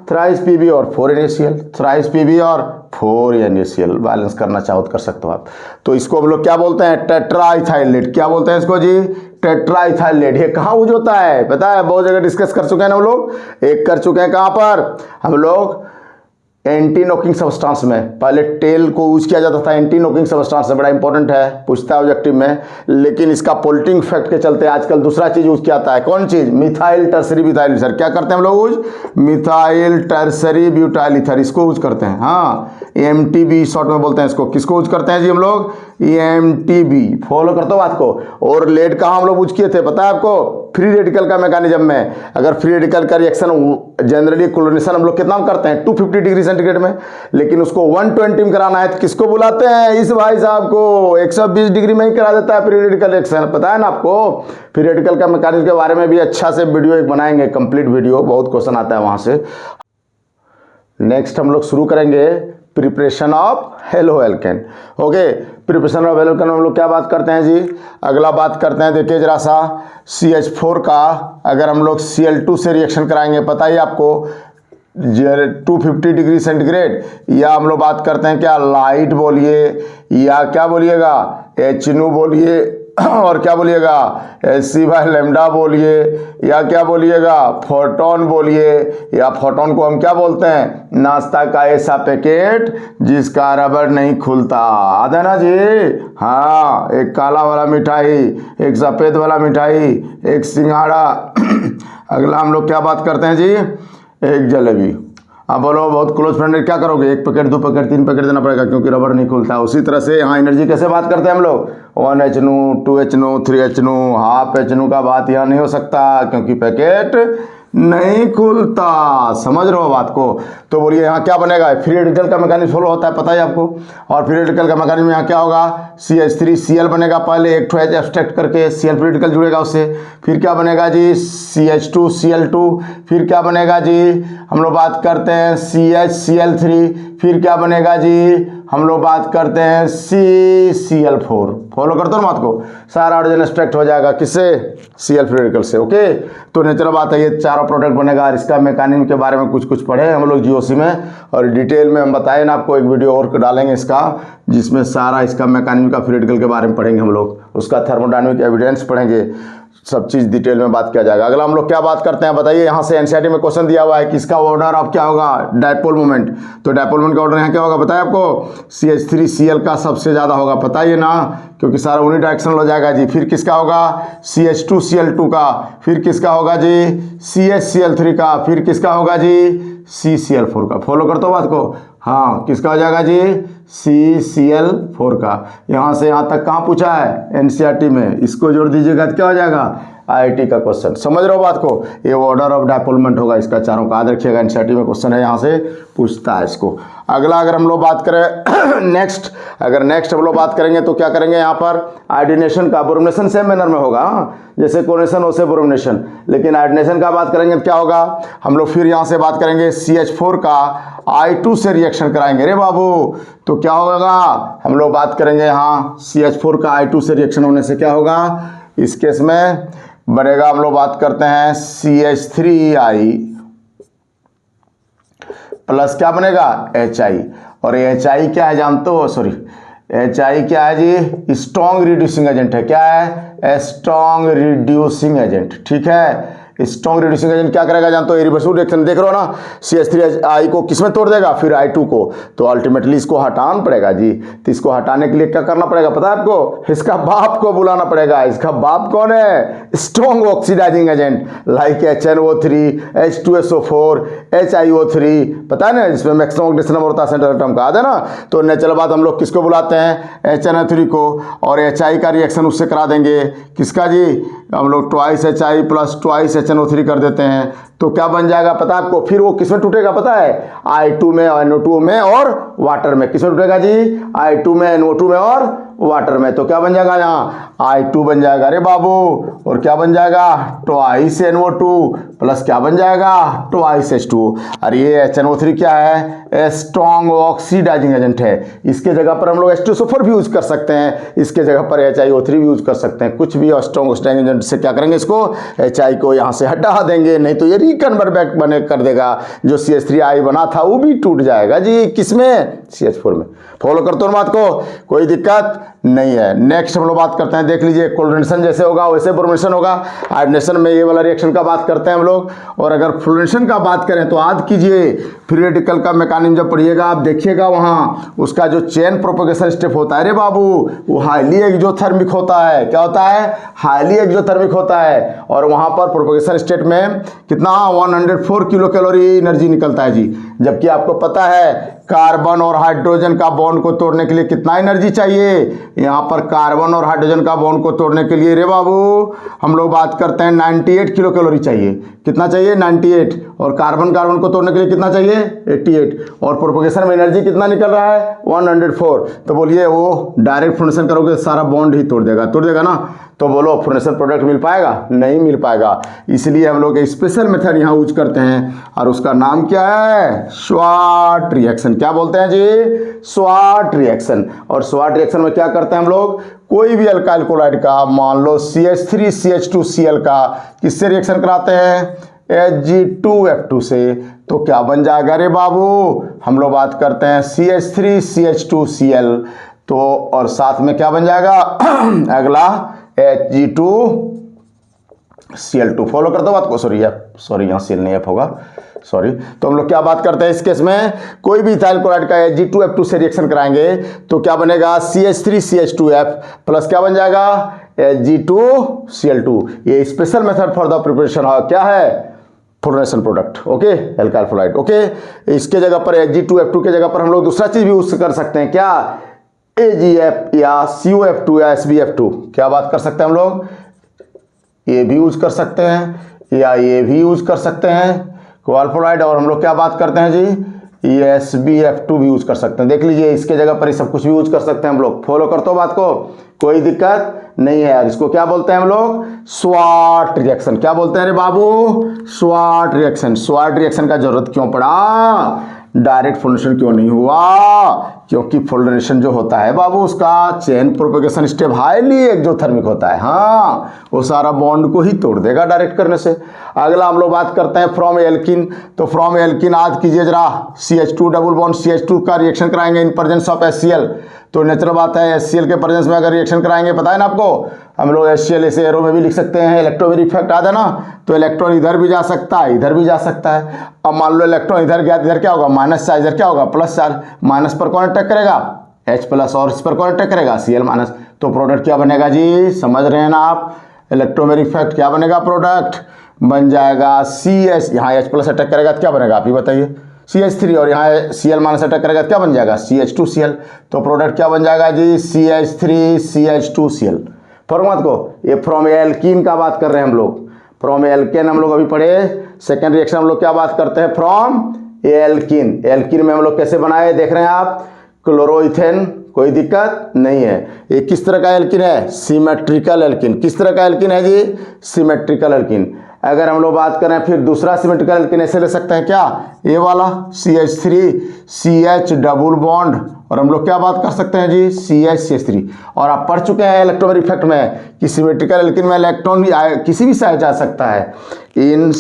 थ्राइस Pb और 4 NaCl, थ्राइस Pb और 4 NaCl। बैलेंस करना चाहो तो कर सकते हो आप। तो इसको हम लोग क्या बोलते हैं, टेट्राइथाइल लेड। क्या बोलते हैं इसको जी, टेट्राइथाइल लेड। ये कहाँ यूज होता है पता है, बहुत जगह डिस्कस कर चुके हैं हम लोग। एक कर चुके हैं कहाँ पर, हम लोग एंटी नॉकिंग सब्सटेंस में। पहले टेल को यूज किया जाता था एंटी नॉकिंग सब्सटेंस, बड़ा इंपॉर्टेंट है, पूछता है ऑब्जेक्टिव में। लेकिन इसका पोल्टिंग इफेक्ट के चलते आजकल दूसरा चीज यूज किया जाता है। कौन चीज, मिथाइल टर्सरी ब्यूटाइल ईथर। क्या करते हैं हम लोग use, methyl tertiary butyl ether, इसको यूज करते हैं। हाँ, MTB शॉर्ट में बोलते हैं इसको। किसको यूज करते हैं जी हम लोग, MTB। फॉलो करते हो बात को। और लेड कहाँ हम लोग यूज किए थे पता है आपको, फ्री रेडिकल का मैकेनिज्म में। अगर फ्री रेडिकल का रिएक्शन जनरली क्लोरीनेशन हम लोग कितना करते हैं, 250 डिग्री सेंटीग्रेड में, लेकिन उसको 120 में कराना है तो किसको बुलाते हैं, इस भाई साहब को। 120 डिग्री में ही करा देता है फ्री रेडिकल रिएक्शन, पता है ना आपको। फ्री रेडिकल का मैकेनिज्म के बारे में भी अच्छा से वीडियो एक बनाएंगे, कंप्लीट वीडियो, बहुत क्वेश्चन आता है वहां से। नेक्स्ट हम लोग शुरू करेंगे preparation of halo alkane. Okay, preparation of halo alkane हम लोग क्या बात करते हैं जी, अगला बात करते हैं। देखिए जरा सा, CH4 का अगर हम लोग Cl2 से रिएक्शन कराएंगे, पता ही आपको 250 डिग्री सेंटीग्रेड, या हम लोग बात करते हैं क्या, लाइट बोलिए, या क्या बोलिएगा, HNO बोलिए, और क्या बोलिएगा, Hc/λ बोलिए, या क्या बोलिएगा, फोटोन बोलिए। या फोटोन को हम क्या बोलते हैं, नाश्ता का ऐसा पैकेट जिसका रबर नहीं खुलता। आता है ना जी, हाँ, एक काला वाला मिठाई, एक सफ़ेद वाला मिठाई, एक सिंघाड़ा। अगला हम लोग क्या बात करते हैं जी, एक जलेबी। अब बोलो बहुत क्लोज फ्रेंड है, क्या करोगे, 1 पैकेट 2 पैकेट 3 पैकेट देना पड़ेगा क्योंकि रबर नहीं खुलता। उसी तरह से यहाँ एनर्जी कैसे बात करते हैं हम लोग, 1HNO 2HNO 3HNO, half HNO का बात यहाँ नहीं हो सकता क्योंकि पैकेट नहीं खुलता। समझ रहे हो बात को? तो बोलिए यहाँ क्या बनेगा, फ्री रेडिकल का मैकेनिज्म फॉलो होता है, पता है आपको। और फ्री रेडिकल का मैकेनिज्म यहाँ क्या होगा, CH3Cl बनेगा, पहले एक ठो H एब्स्ट्रैक्ट करके Cl फ्री रेडिकल जुड़ेगा उससे, फिर क्या बनेगा जी CH2Cl2, फिर क्या बनेगा जी हम लोग बात करते हैं CHCl3, फिर क्या बनेगा जी हम लोग बात करते हैं CCl4। फॉलो करते हो ना बात को, सारा हाइड्रोजन एक्सट्रैक्ट हो जाएगा किससे, Cl फ्री रेडिकल से। ओके, तो नेचुरल बात है, ये चारों प्रोडक्ट बनेगा। और इसका मैकेनिज्म के बारे में कुछ पढ़े हम लोग GOC में, और डिटेल में हम बताए ना आपको, एक वीडियो और डालेंगे इसका जिसमें सारा इसका मैकेनिज्म का फ्री रेडिकल के बारे में पढ़ेंगे हम लोग, उसका थर्मोडायनामिक एविडेंस पढ़ेंगे, सब चीज़ डिटेल में बात किया जाएगा। अगला हम लोग क्या बात करते हैं बताइए, यहाँ से एनसीईआरटी में क्वेश्चन दिया हुआ है कि इसका ऑर्डर ऑफ क्या होगा, डायपोल मोमेंट। तो डायपोल मोमेंट का ऑर्डर यहाँ क्या होगा बताया आपको, CH3Cl का सबसे ज़्यादा होगा, पता ही ना, क्योंकि सारा उन्हीं डायरेक्शनल हो जाएगा जी। फिर किसका होगा, CH2Cl2 का, फिर किसका होगा जी CHCl3 का, फिर किसका होगा जी CCl4 का। फॉलो करते हो बात को, हाँ किसका हो जाएगा जी CCl4 का। यहाँ से यहाँ तक कहाँ पूछा है एनसीईआरटी में, इसको जोड़ दीजिएगा तो क्या हो जाएगा IIT का क्वेश्चन। समझ रहे हो बात को, ये ऑर्डर ऑफ डायपोलमेंट होगा इसका, चारों का याद रखिएगा, एनसीईआरटी में क्वेश्चन है, यहाँ से पूछता है इसको। अगला अगर हम लोग बात करें नेक्स्ट हम लोग बात करेंगे तो क्या करेंगे यहाँ पर, आयोडीनेशन का। ब्रोमिनेशन सेम मैनर में होगा, जैसे क्लोरीनेशन वैसे ब्रोमिनेशन, लेकिन आयोडीनेशन का बात करेंगे तो क्या होगा, हम लोग फिर यहाँ से बात करेंगे CH4 का I2 से रिएक्शन कराएंगे रे बाबू। तो क्या होगा, हम लोग बात करेंगे यहाँ CH4 का I2 से रिएक्शन होने से क्या होगा, इस केस में बनेगा, हम लोग बात करते हैं CH3I प्लस क्या बनेगा HI। और HI क्या है जानते हो, सॉरी HI क्या है जी, स्ट्रॉन्ग रिड्यूसिंग एजेंट है। क्या है, स्ट्रॉन्ग रिड्यूसिंग एजेंट, ठीक है। स्ट्रॉन्ग रिड्यूसिंग एजेंट क्या करेगा जानते हो, रिवर्सिबल रिएक्शन देख रहे हो ना, CH3I को किसमें तोड़ देगा, फिर I2 को, तो अल्टीमेटली इसको हटाना पड़ेगा जी। तो इसको हटाने के लिए क्या करना पड़ेगा पता है आपको, इसका बाप को बुलाना पड़ेगा। इसका बाप कौन है, strong oxidising agent like HNO3, H2SO4, HiO3, पता है ना, जिसमें मैक्सिमम ऑक्सीडेशन नंबर होता है सेंट्रल एटम का, याद है ना। तो नेचुरल बात हम लोग किसको बुलाते हैं, HNO3 को, और HI का रिएक्शन उससे करा देंगे, किसका जी, हम लोग twice HI plus twice HNO3 कर देते हैं। तो क्या बन जाएगा पता है आपको, फिर वो किसमें टूटेगा पता है, I2 में, NO2 में और वाटर में। किसमें टूटेगा जी, I2 में, NO2 में और वाटर में। तो क्या बन जाएगा यहाँ I2 बन जाएगा अरे बाबू, और क्या बन जाएगा ट्वाइस NO2 प्लस क्या बन जाएगा ट्वाइस H2। और ये HNO3 क्या है, स्ट्रॉन्ग ऑक्सीडाइजिंग एजेंट है। इसके जगह पर हम लोग H2SO4 भी यूज कर सकते हैं, इसके जगह पर HiO3 भी यूज कर सकते हैं, कुछ भी स्ट्रॉन्ग ऑक्सीडाइजिंग एजेंट से क्या करेंगे, इसको HI को यहाँ से हटा देंगे, नहीं तो ये रिकन्वर्ट बैक बने कर देगा, जो CH3I बना था वो भी टूट जाएगा जी, किसमें CH4 में। फॉलो करते हो बात को, कोई दिक्कत नहीं है। नेक्स्ट हम लोग बात करते हैं, देख लीजिए क्लोरीनेशन जैसे होगा वैसे ब्रोमिनेशन होगा। आयोडीनेशन में ये वाला रिएक्शन का बात करते हैं हम लोग। और अगर फ्लोरेशन का बात करें तो याद कीजिए, फ्री रेडिकल का मैकेनिज्म जब पढ़िएगा आप देखिएगा, वहाँ उसका जो चेन प्रोपेगेशन स्टेप होता है रे बाबू, वो हाईली एक्सोथर्मिक होता है। क्या होता है, हाईली एक्सोथर्मिक होता है। और वहाँ पर प्रोपेगेशन स्टेट में कितना 104 किलो कैलोरी एनर्जी निकलता है जी। जबकि आपको पता है कार्बन और हाइड्रोजन का बॉन्ड को तोड़ने के लिए कितना एनर्जी चाहिए, यहाँ पर कार्बन और हाइड्रोजन का बॉन्ड को तोड़ने के लिए रे बाबू हम लोग बात करते हैं 98 किलो कैलोरी चाहिए। कितना चाहिए 98, और कार्बन को तोड़ने के लिए कितना चाहिए 88, और प्रोपेगेशन में एनर्जी कितना निकल रहा है 104। तो बोलिए वो डायरेक्ट फ्लोरेशन करोगे सारा बॉन्ड ही तोड़ देगा ना। तो बोलो फ्लोरेशन प्रोडक्ट मिल पाएगा, नहीं मिल पाएगा। इसलिए हम लोग एक स्पेशल मेथड यहाँ यूज करते हैं, और उसका नाम क्या है, स्वाट रिएक्शन। क्या बोलते हैं जी, स्वाट रिएक्शन। और स्वाट रिएक्शन में क्या करते हैं हम लोग, कोई भी अल्काइल क्लोराइड का, मान लो CH3CH2Cl का, किससे रिएक्शन कराते हैं, Hg2F2 से। तो क्या बन जाएगा रे बाबू, हम लोग बात करते हैं CH3CH2Cl, तो और साथ में क्या बन जाएगा अगला Hg2Cl2। फॉलो कर दो बात को, सॉरी यहाँ Cl नहीं F होगा, सॉरी। तो हम लोग क्या बात करते हैं इस केस में, कोई भी इथाइल क्लोराइड का Hg2F2 से रिएक्शन कराएंगे तो क्या बनेगा CH3CH2F प्लस क्या बन जाएगा Hg2Cl2। ये special method for the preparation क्या है, fluorination product, okay, alkyl chloride, okay. इसके जगह पर Hg2F2 के जगह पर हम लोग दूसरा चीज भी यूज कर सकते हैं, क्या AgF या COF2 या SbF2। क्या बात कर सकते हैं हम लोग, ये भी यूज कर सकते हैं, या ये भी यूज कर सकते हैं क्वालफ्लोराइड। और हम लोग क्या बात करते हैं जी, SbF2 भी यूज कर सकते हैं। देख लीजिए इसके जगह पर ही सब कुछ भी यूज कर सकते हैं हम लोग। फॉलो करते हो बात को, कोई दिक्कत नहीं है यार। इसको क्या बोलते हैं हम लोग, स्वाट रिएक्शन। क्या बोलते हैं रे बाबू, स्वाट रिएक्शन। स्वाट रिएक्शन का जरूरत क्यों पड़ा, डायरेक्ट फ्लोरेशन क्यों नहीं हुआ, क्योंकि फ्लोरेशन जो होता है बाबू उसका chain propagation step highly exothermic होता है। हाँ, वो सारा बॉन्ड को ही तोड़ देगा डायरेक्ट करने से। अगला हम लोग बात करते हैं फ्रॉम एल्किन। तो फ्रॉम एल्किन आज कीजिए जरा, CH2 डबल बॉन्ड CH2 का रिएक्शन कराएंगे इन प्रेजेंस ऑफ HCl। तो नेचुरल बात है HCl के प्रेजेंस में अगर रिएक्शन कराएंगे, पता है ना आपको, हम लोग HCl ऐसे एरो में भी लिख सकते हैं, इलेक्ट्रोवेरी इफेक्ट आता है ना, तो इलेक्ट्रॉन इधर भी जा सकता है इधर भी जा सकता है। अब मान लो इलेक्ट्रॉन इधर गया, इधर क्या होगा, माइनस चार्ज, इधर क्या होगा प्लस चार्ज। माइनस पर कौन अटैक करेगा, H+, और इस पर कौन अटैक करेगा, Cl-। तो प्रोडक्ट क्या बनेगा जी, समझ रहे हैं ना आप, इलेक्ट्रोवेरी इफेक्ट क्या बनेगा, प्रोडक्ट बन जाएगा CH। यहाँ H+ अटैक करेगा तो क्या बनेगा आप ही बताइए, CH3। और यहाँ Cl- अटैक करेगा तो क्या बन जाएगा, CH2Cl। तो प्रोडक्ट क्या बन जाएगा जी, CH3CH2Cl। फॉर्मूला को, ये फ्रॉम एल्कीन का बात कर रहे हैं हम लोग। फ्रॉम एल्केन हम लोग अभी पढ़े। सेकेंड रिएक्शन हम लोग क्या बात करते हैं, फ्रॉम एल्कीन। एल्कीन में हम लोग कैसे बनाए देख रहे हैं आप, क्लोरोइथेन, कोई दिक्कत नहीं है। ये किस तरह का एल्कीन है, सिमेट्रिकल एल्कीन। किस तरह का एल्कीन है जी, सिमेट्रिकल एल्कीन। अगर हम लोग बात करें फिर दूसरा सिमेट्रिकल एल्कीन ऐसे ले सकते हैं क्या, ये वाला CH3CH डबल बॉन्ड, और हम लोग क्या बात कर सकते हैं जी, CH3। और आप पढ़ चुके हैं इलेक्ट्रोवेरी इफेक्ट में कि सिमेट्रिकल एल्कीन में इलेक्ट्रॉन भी किसी भी साइड जा सकता है। In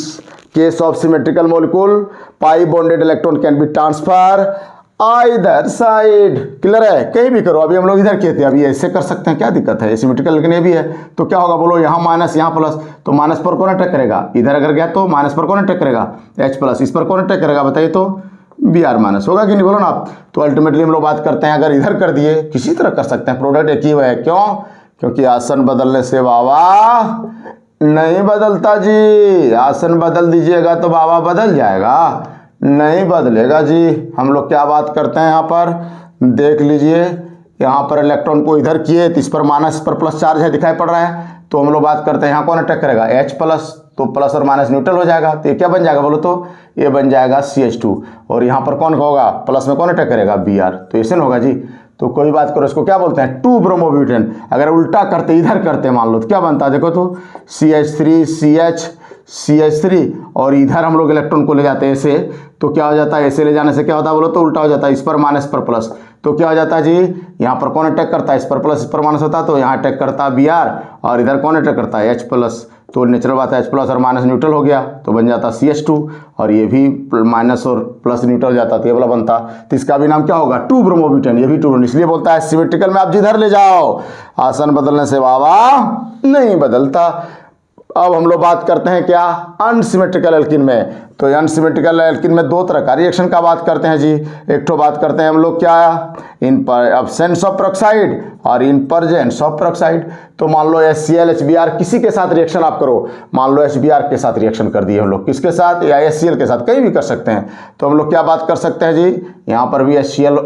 case of symmetrical molecule pi bonded electron can be transfer इधर साइड। क्लियर है, कहीं भी करो। अभी हम लोग इधर किए थे, अभी ऐसे कर सकते हैं, क्या दिक्कत है, सिमेट्रिकल लेकिन ये भी है। तो क्या होगा बोलो, यहाँ माइनस यहाँ प्लस, तो माइनस पर कौन अटैक करेगा, इधर अगर गया तो माइनस पर कौन अटैक करेगा, H+। इस पर कौन अटैक करेगा बताइए, तो Br- होगा कि नहीं, बोलो ना आप। तो अल्टीमेटली हम लोग बात करते हैं, अगर इधर कर दिए किसी तरह कर सकते हैं, प्रोडक्ट एक ही है। क्यों, क्योंकि आसन बदलने से बाबा नहीं बदलता जी। आसन बदल दीजिएगा तो बाबा बदल जाएगा, नहीं बदलेगा जी। हम लोग क्या बात करते हैं यहाँ पर, देख लीजिए, यहाँ पर इलेक्ट्रॉन को इधर किए तो इस पर माइनस, इस पर प्लस चार्ज है, दिखाई पड़ रहा है। तो हम लोग बात करते हैं यहाँ कौन अटैक करेगा, H+। तो प्लस और माइनस न्यूट्रल हो जाएगा, तो ये क्या बन जाएगा बोलो, तो ये बन जाएगा CH2। और यहाँ पर कौन होगा, प्लस में कौन अटैक करेगा, Br। तो ऐसे होगा जी। तो कोई बात करो, इसको क्या बोलते हैं, 2 ब्रोमोब्यूटेन। अगर उल्टा करते इधर करते मान लो तो क्या बनता है, देखो तो CH3CH और इधर हम लोग इलेक्ट्रॉन को ले जाते हैं ऐसे, तो क्या हो जाता है, ऐसे ले जाने से क्या होता है बोलो, तो उल्टा हो जाता है, इस पर माइनस पर प्लस। तो क्या हो जाता है जी, यहाँ पर कौन अटैक करता है, इस पर प्लस इस पर माइनस होता है, तो यहाँ अटैक करता है Br, और इधर कौन अटैक करता है, H+। तो नेचुरल बात है, H+ और माइनस न्यूट्रल हो गया तो बन जाता CH2, और ये भी माइनस और प्लस न्यूट्रल जाता तो ये वाला बनता। तो इसका भी नाम क्या होगा, 2 ब्रोमोब्यूटेन। ये भी 2, इसलिए बोलता है सिमेट्रिकल में आप जिधर ले जाओ, आसन बदलने से बाबा नहीं बदलता। अब हम लोग बात करते हैं क्या, अनसिमेट्रिकल एल्कीन में। तो अनसिमेट्रिकल एल्कीन में 2 तरह का रिएक्शन का बात करते हैं जी। एक तो बात करते हैं हम लोग क्या, इन पर एब्सेंस ऑफ पेरोक्साइड और इन प्रेजेंस ऑफ पेरोक्साइड। तो मान लो HCl HBr किसी के साथ रिएक्शन आप करो, मान लो HBr के साथ रिएक्शन कर दिए हम लोग, किसके साथ, या HCl के साथ, कहीं भी कर सकते हैं। तो हम लोग क्या बात कर सकते हैं जी, यहाँ पर भी HCl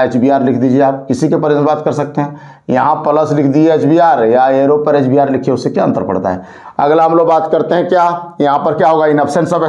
HBr लिख दीजिए आप, किसी के पर बात कर सकते हैं। यहाँ प्लस लिख दिए HBr, या एरो पर HBr लिखिए, उससे क्या अंतर पड़ता है। अगला हम लोग बात करते हैं क्या, यहाँ पर क्या होगा, इन एब्सेंस ऑफ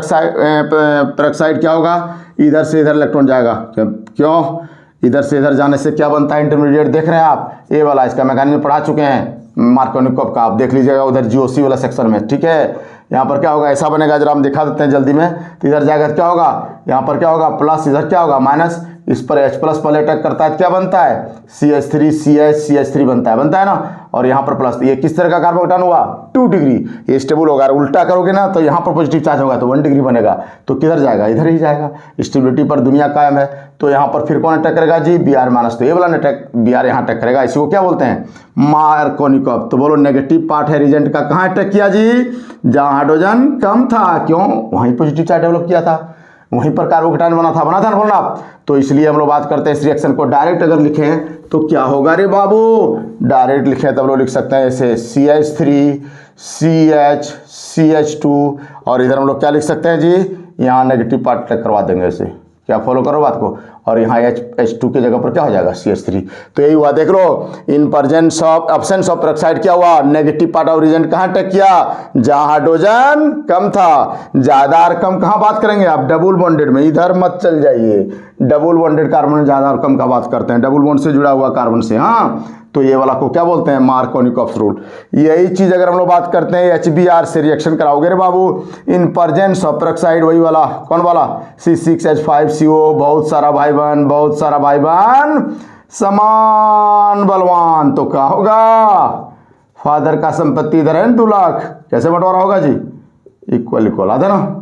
पेरोक्साइड क्या होगा, इधर से इधर इलेक्ट्रॉन जाएगा। क्यों, इधर से इधर जाने से क्या बनता है, इंटरमीडिएट देख रहे हैं आप, ये वाला, इसका मैकेनिज्म पढ़ा चुके हैं मार्कोनिकोव का, आप देख लीजिएगा उधर GOC वाला सेक्शन में, ठीक है। यहाँ पर क्या होगा, ऐसा बनेगा, जरा हम दिखा देते हैं जल्दी में। तो इधर जाएगा क्या होगा, यहाँ पर क्या होगा प्लस, इधर क्या होगा माइनस, इस पर H+ पहले अटैक करता है तो क्या बनता है, CH3CH बनता है ना। और यहाँ पर प्लस, ये किस तरह का कार्बोकेटायन हुआ, 2 डिग्री, ये स्टेबल होगा। उल्टा करोगे ना तो यहाँ पर पॉजिटिव चार्ज होगा तो 1 डिग्री बनेगा, तो किधर जाएगा, इधर ही जाएगा। स्टेबिलिटी पर दुनिया कायम है। तो यहाँ पर फिर कौन अटैक करेगा जी, Br-। तो ये वाला अटैक Br यहाँ अटैक करेगा, इसी को क्या बोलते हैं, मार्कोनिकोव। तो बोलो नेगेटिव पार्ट है रिएजेंट का, कहाँ अटैक किया जी, जहाँ हाइड्रोजन कम था, क्यों, वहीं पॉजिटिव चार्ज डेवलप किया था, वहीं पर कार्बोकेटायन बना था ना बोलना आप। तो इसलिए हम लोग बात करते हैं इस रिएक्शन को डायरेक्ट अगर लिखें तो क्या होगा रे बाबू, डायरेक्ट लिखें तब लोग लिख सकते हैं ऐसे CH3CH2, और इधर हम लोग क्या लिख सकते हैं जी, यहाँ नेगेटिव पार्ट अटैक करवा देंगे ऐसे, क्या फॉलो करो बात को। और यहाँ H2 की जगह पर क्या हो जाएगा CH3। तो यही हुआ, देख लो, in presence of absence of peroxide क्या हुआ, नेगेटिव पार्ट ऑफ रिएजेंट कहाँ अटैक किया, जहाँ हाइड्रोजन कम था। ज्यादा और कम कहाँ बात करेंगे आप, डबल बॉन्डेड में, इधर मत चल जाइए, डबल बॉन्डेड कार्बन ज्यादा और कम का बात करते हैं, डबल बॉन्ड से जुड़ा हुआ कार्बन से। हाँ, तो ये वाला को क्या बोलते हैं, मार्कोनिकॉफ रूल। यही चीज अगर हम लोग बात करते हैं HBr से रिएक्शन कराओगे रे बाबू, इन प्रेजेंस ऑफ पेरोक्साइड, वही वाला, कौन वाला, C6H5CO, बहुत सारा भाई बहन, बहुत सारा भाई बहन, समान बलवान, तो क्या होगा, फादर का संपत्ति इधर है 2 लाख, कैसे बंटवारा होगा जी, इक्वल इक्वल, आधा ना,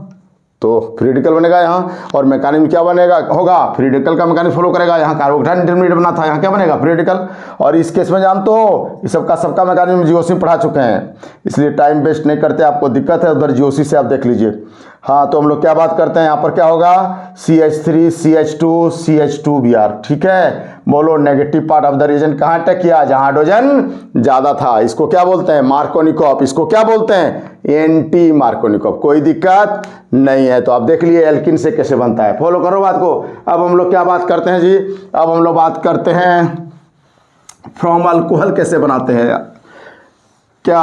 तो फ्री रेडिकल बनेगा यहाँ, और मैकेनिज्म क्या बनेगा, होगा फ्री रेडिकल का मैकेनिज्म फॉलो करेगा। यहाँ कार्बोक्टाइन इंटरमीडिएट बना था, यहाँ क्या बनेगा, फ्री रेडिकल। और इस केस में जानते हो, इस सबका मैकेनिज्म जीओसी पढ़ा चुके हैं, इसलिए टाइम वेस्ट नहीं करते, आपको दिक्कत है उधर जीओसी से आप देख लीजिए। हाँ, तो हम लोग क्या बात करते हैं, यहाँ पर क्या होगा, CH3 CH2 CH2Br, ठीक है। बोलो, negative part of the reagent कहाँ अटैक किया, जहाँ हाइड्रोजन ज्यादा था, इसको क्या बोलते हैं, मार्कोनिकॉफ, इसको क्या बोलते हैं, एंटी मार्कोनिकॉफ। कोई दिक्कत नहीं है। तो आप देख लिए एल्किन से कैसे बनता है, फॉलो करो बात को। अब हम लोग क्या बात करते हैं जी, अब हम लोग बात करते हैं फ्रॉम अल्कोहल कैसे बनाते हैं, क्या,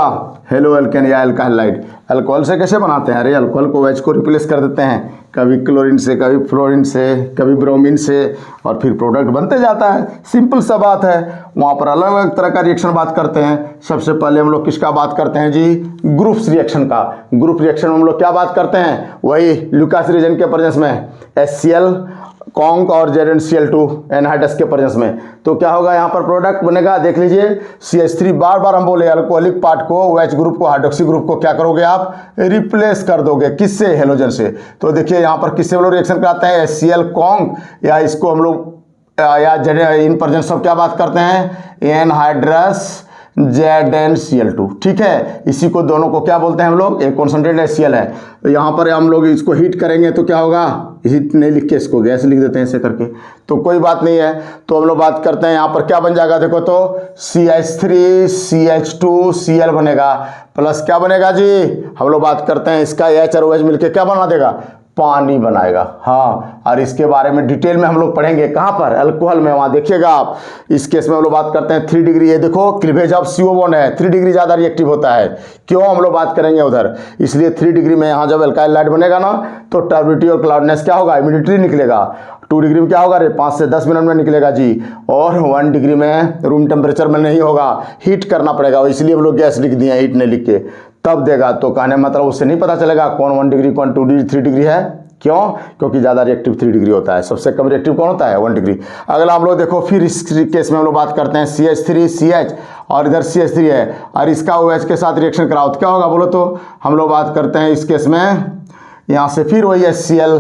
हेलो एल्केन या एल्काइलाइड, अल्कोहल से कैसे बनाते हैं, अरे अल्कोहल को OH को रिप्लेस कर देते हैं, कभी क्लोरीन से, कभी फ्लोरीन से, कभी ब्रोमीन से, और फिर प्रोडक्ट बनते जाता है, सिंपल सा बात है। वहाँ पर अलग अलग तरह का रिएक्शन बात करते हैं। सबसे पहले हम लोग किसका बात करते हैं जी, ग्रुप्स रिएक्शन का। ग्रुप रिएक्शन में हम लोग क्या बात करते हैं, वही ल्यूकास रिएजेंट के प्रेजेंस में HCl कॉन्क और ZnCl2 एनहाइड्रस के प्रेजेंस में, तो क्या होगा, यहाँ पर प्रोडक्ट बनेगा, देख लीजिए CH3, बार बार हम बोले अल्कोहलिक पार्ट को, OH ग्रुप को, हाइड्रोक्सी ग्रुप को क्या करोगे आप, रिप्लेस कर दोगे, किससे, हेलोजन से। तो देखिए यहाँ पर किससे हम लोग रिएक्शन कराते हैं, HCl कॉन्क, या इसको हम लोग या इन प्रेजेंस ऑफ क्या बात करते हैं, एनहाइड्रस ZnCl2, ठीक है। इसी को दोनों को क्या बोलते हैं हम लोग, एक कॉन्सेंट्रेट HCl है, तो यहाँ पर हम लोग इसको हीट करेंगे तो क्या होगा, हीट नहीं लिख के इसको गैस लिख देते हैं ऐसे करके, तो कोई बात नहीं है। तो हम लोग बात करते हैं यहाँ पर क्या बन जाएगा, देखो तो CH3 CH2Cl बनेगा, प्लस क्या बनेगा जी, हम लोग बात करते हैं इसका H और OH मिलके क्या बना देगा, पानी बनाएगा। हाँ, और इसके बारे में डिटेल में हम लोग पढ़ेंगे, कहाँ पर, अल्कोहल में, वहाँ देखिएगा आप। इस केस में हम लोग बात करते हैं 3 डिग्री, ये देखो क्लीवेज ऑफ CO बॉन्ड है, 3 डिग्री ज़्यादा रिएक्टिव होता है, क्यों, हम लोग बात करेंगे उधर, इसलिए 3 डिग्री में यहाँ जब एल्काइल लाइट बनेगा ना, तो टर्बिडिटी और क्लाउडनेस क्या होगा, इमीडिएटली निकलेगा। 2 डिग्री में क्या होगा रे, 5 से 10 मिनट में निकलेगा जी, और 1 डिग्री में रूम टेम्परेचर में नहीं होगा, हीट करना पड़ेगा, इसलिए हम लोग गैस लिख दिए, हीट नहीं लिख के, तब देगा। तो कहने मतलब उससे नहीं पता चलेगा कौन 1 डिग्री कौन 2 डिग्री 3 डिग्री है, क्यों, क्योंकि ज़्यादा रिएक्टिव 3 डिग्री होता है, सबसे कम रिएक्टिव कौन होता है, 1 डिग्री। अगला हम लोग देखो, फिर इस केस में हम लोग बात करते हैं CH3 CH, और इधर CH3 है, और इसका OH के साथ रिएक्शन कराओ तो क्या होगा, बोलो तो, हम लोग बात करते हैं इस केस में, यहाँ से फिर वही HCl